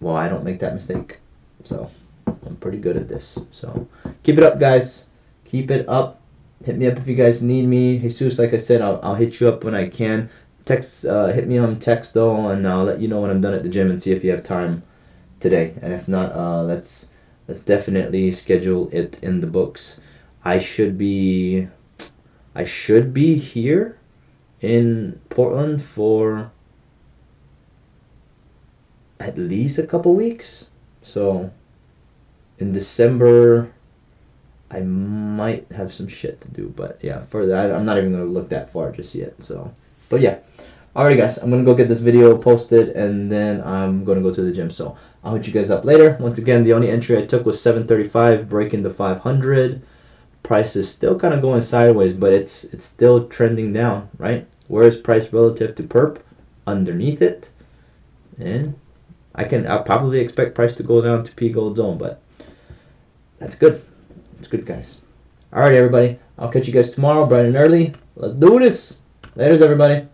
well, I don't make that mistake. So I'm pretty good at this. So keep it up, guys. Keep it up. Hit me up if you guys need me. Jesus, like I said, I'll hit you up when I can. Hit me on text though, and I'll let you know when I'm done at the gym and see if you have time today. And if not, let's definitely schedule it in the books. I should be here in Portland for at least a couple weeks. So in December, I might have some shit to do, but yeah, for that, I'm not even going to look that far just yet. So, but yeah. Alright, guys, I'm going to go get this video posted, and then I'm going to go to the gym. So I'll hit you guys up later. Once again, the only entry I took was 735, breaking the 500. Price is still kind of going sideways, but it's still trending down, right? Where is price relative to perp? Underneath it. And I'll probably expect price to go down to P gold zone, but that's good. It's good, guys. Alright, everybody. I'll catch you guys tomorrow, bright and early. Let's do this. Laters, everybody.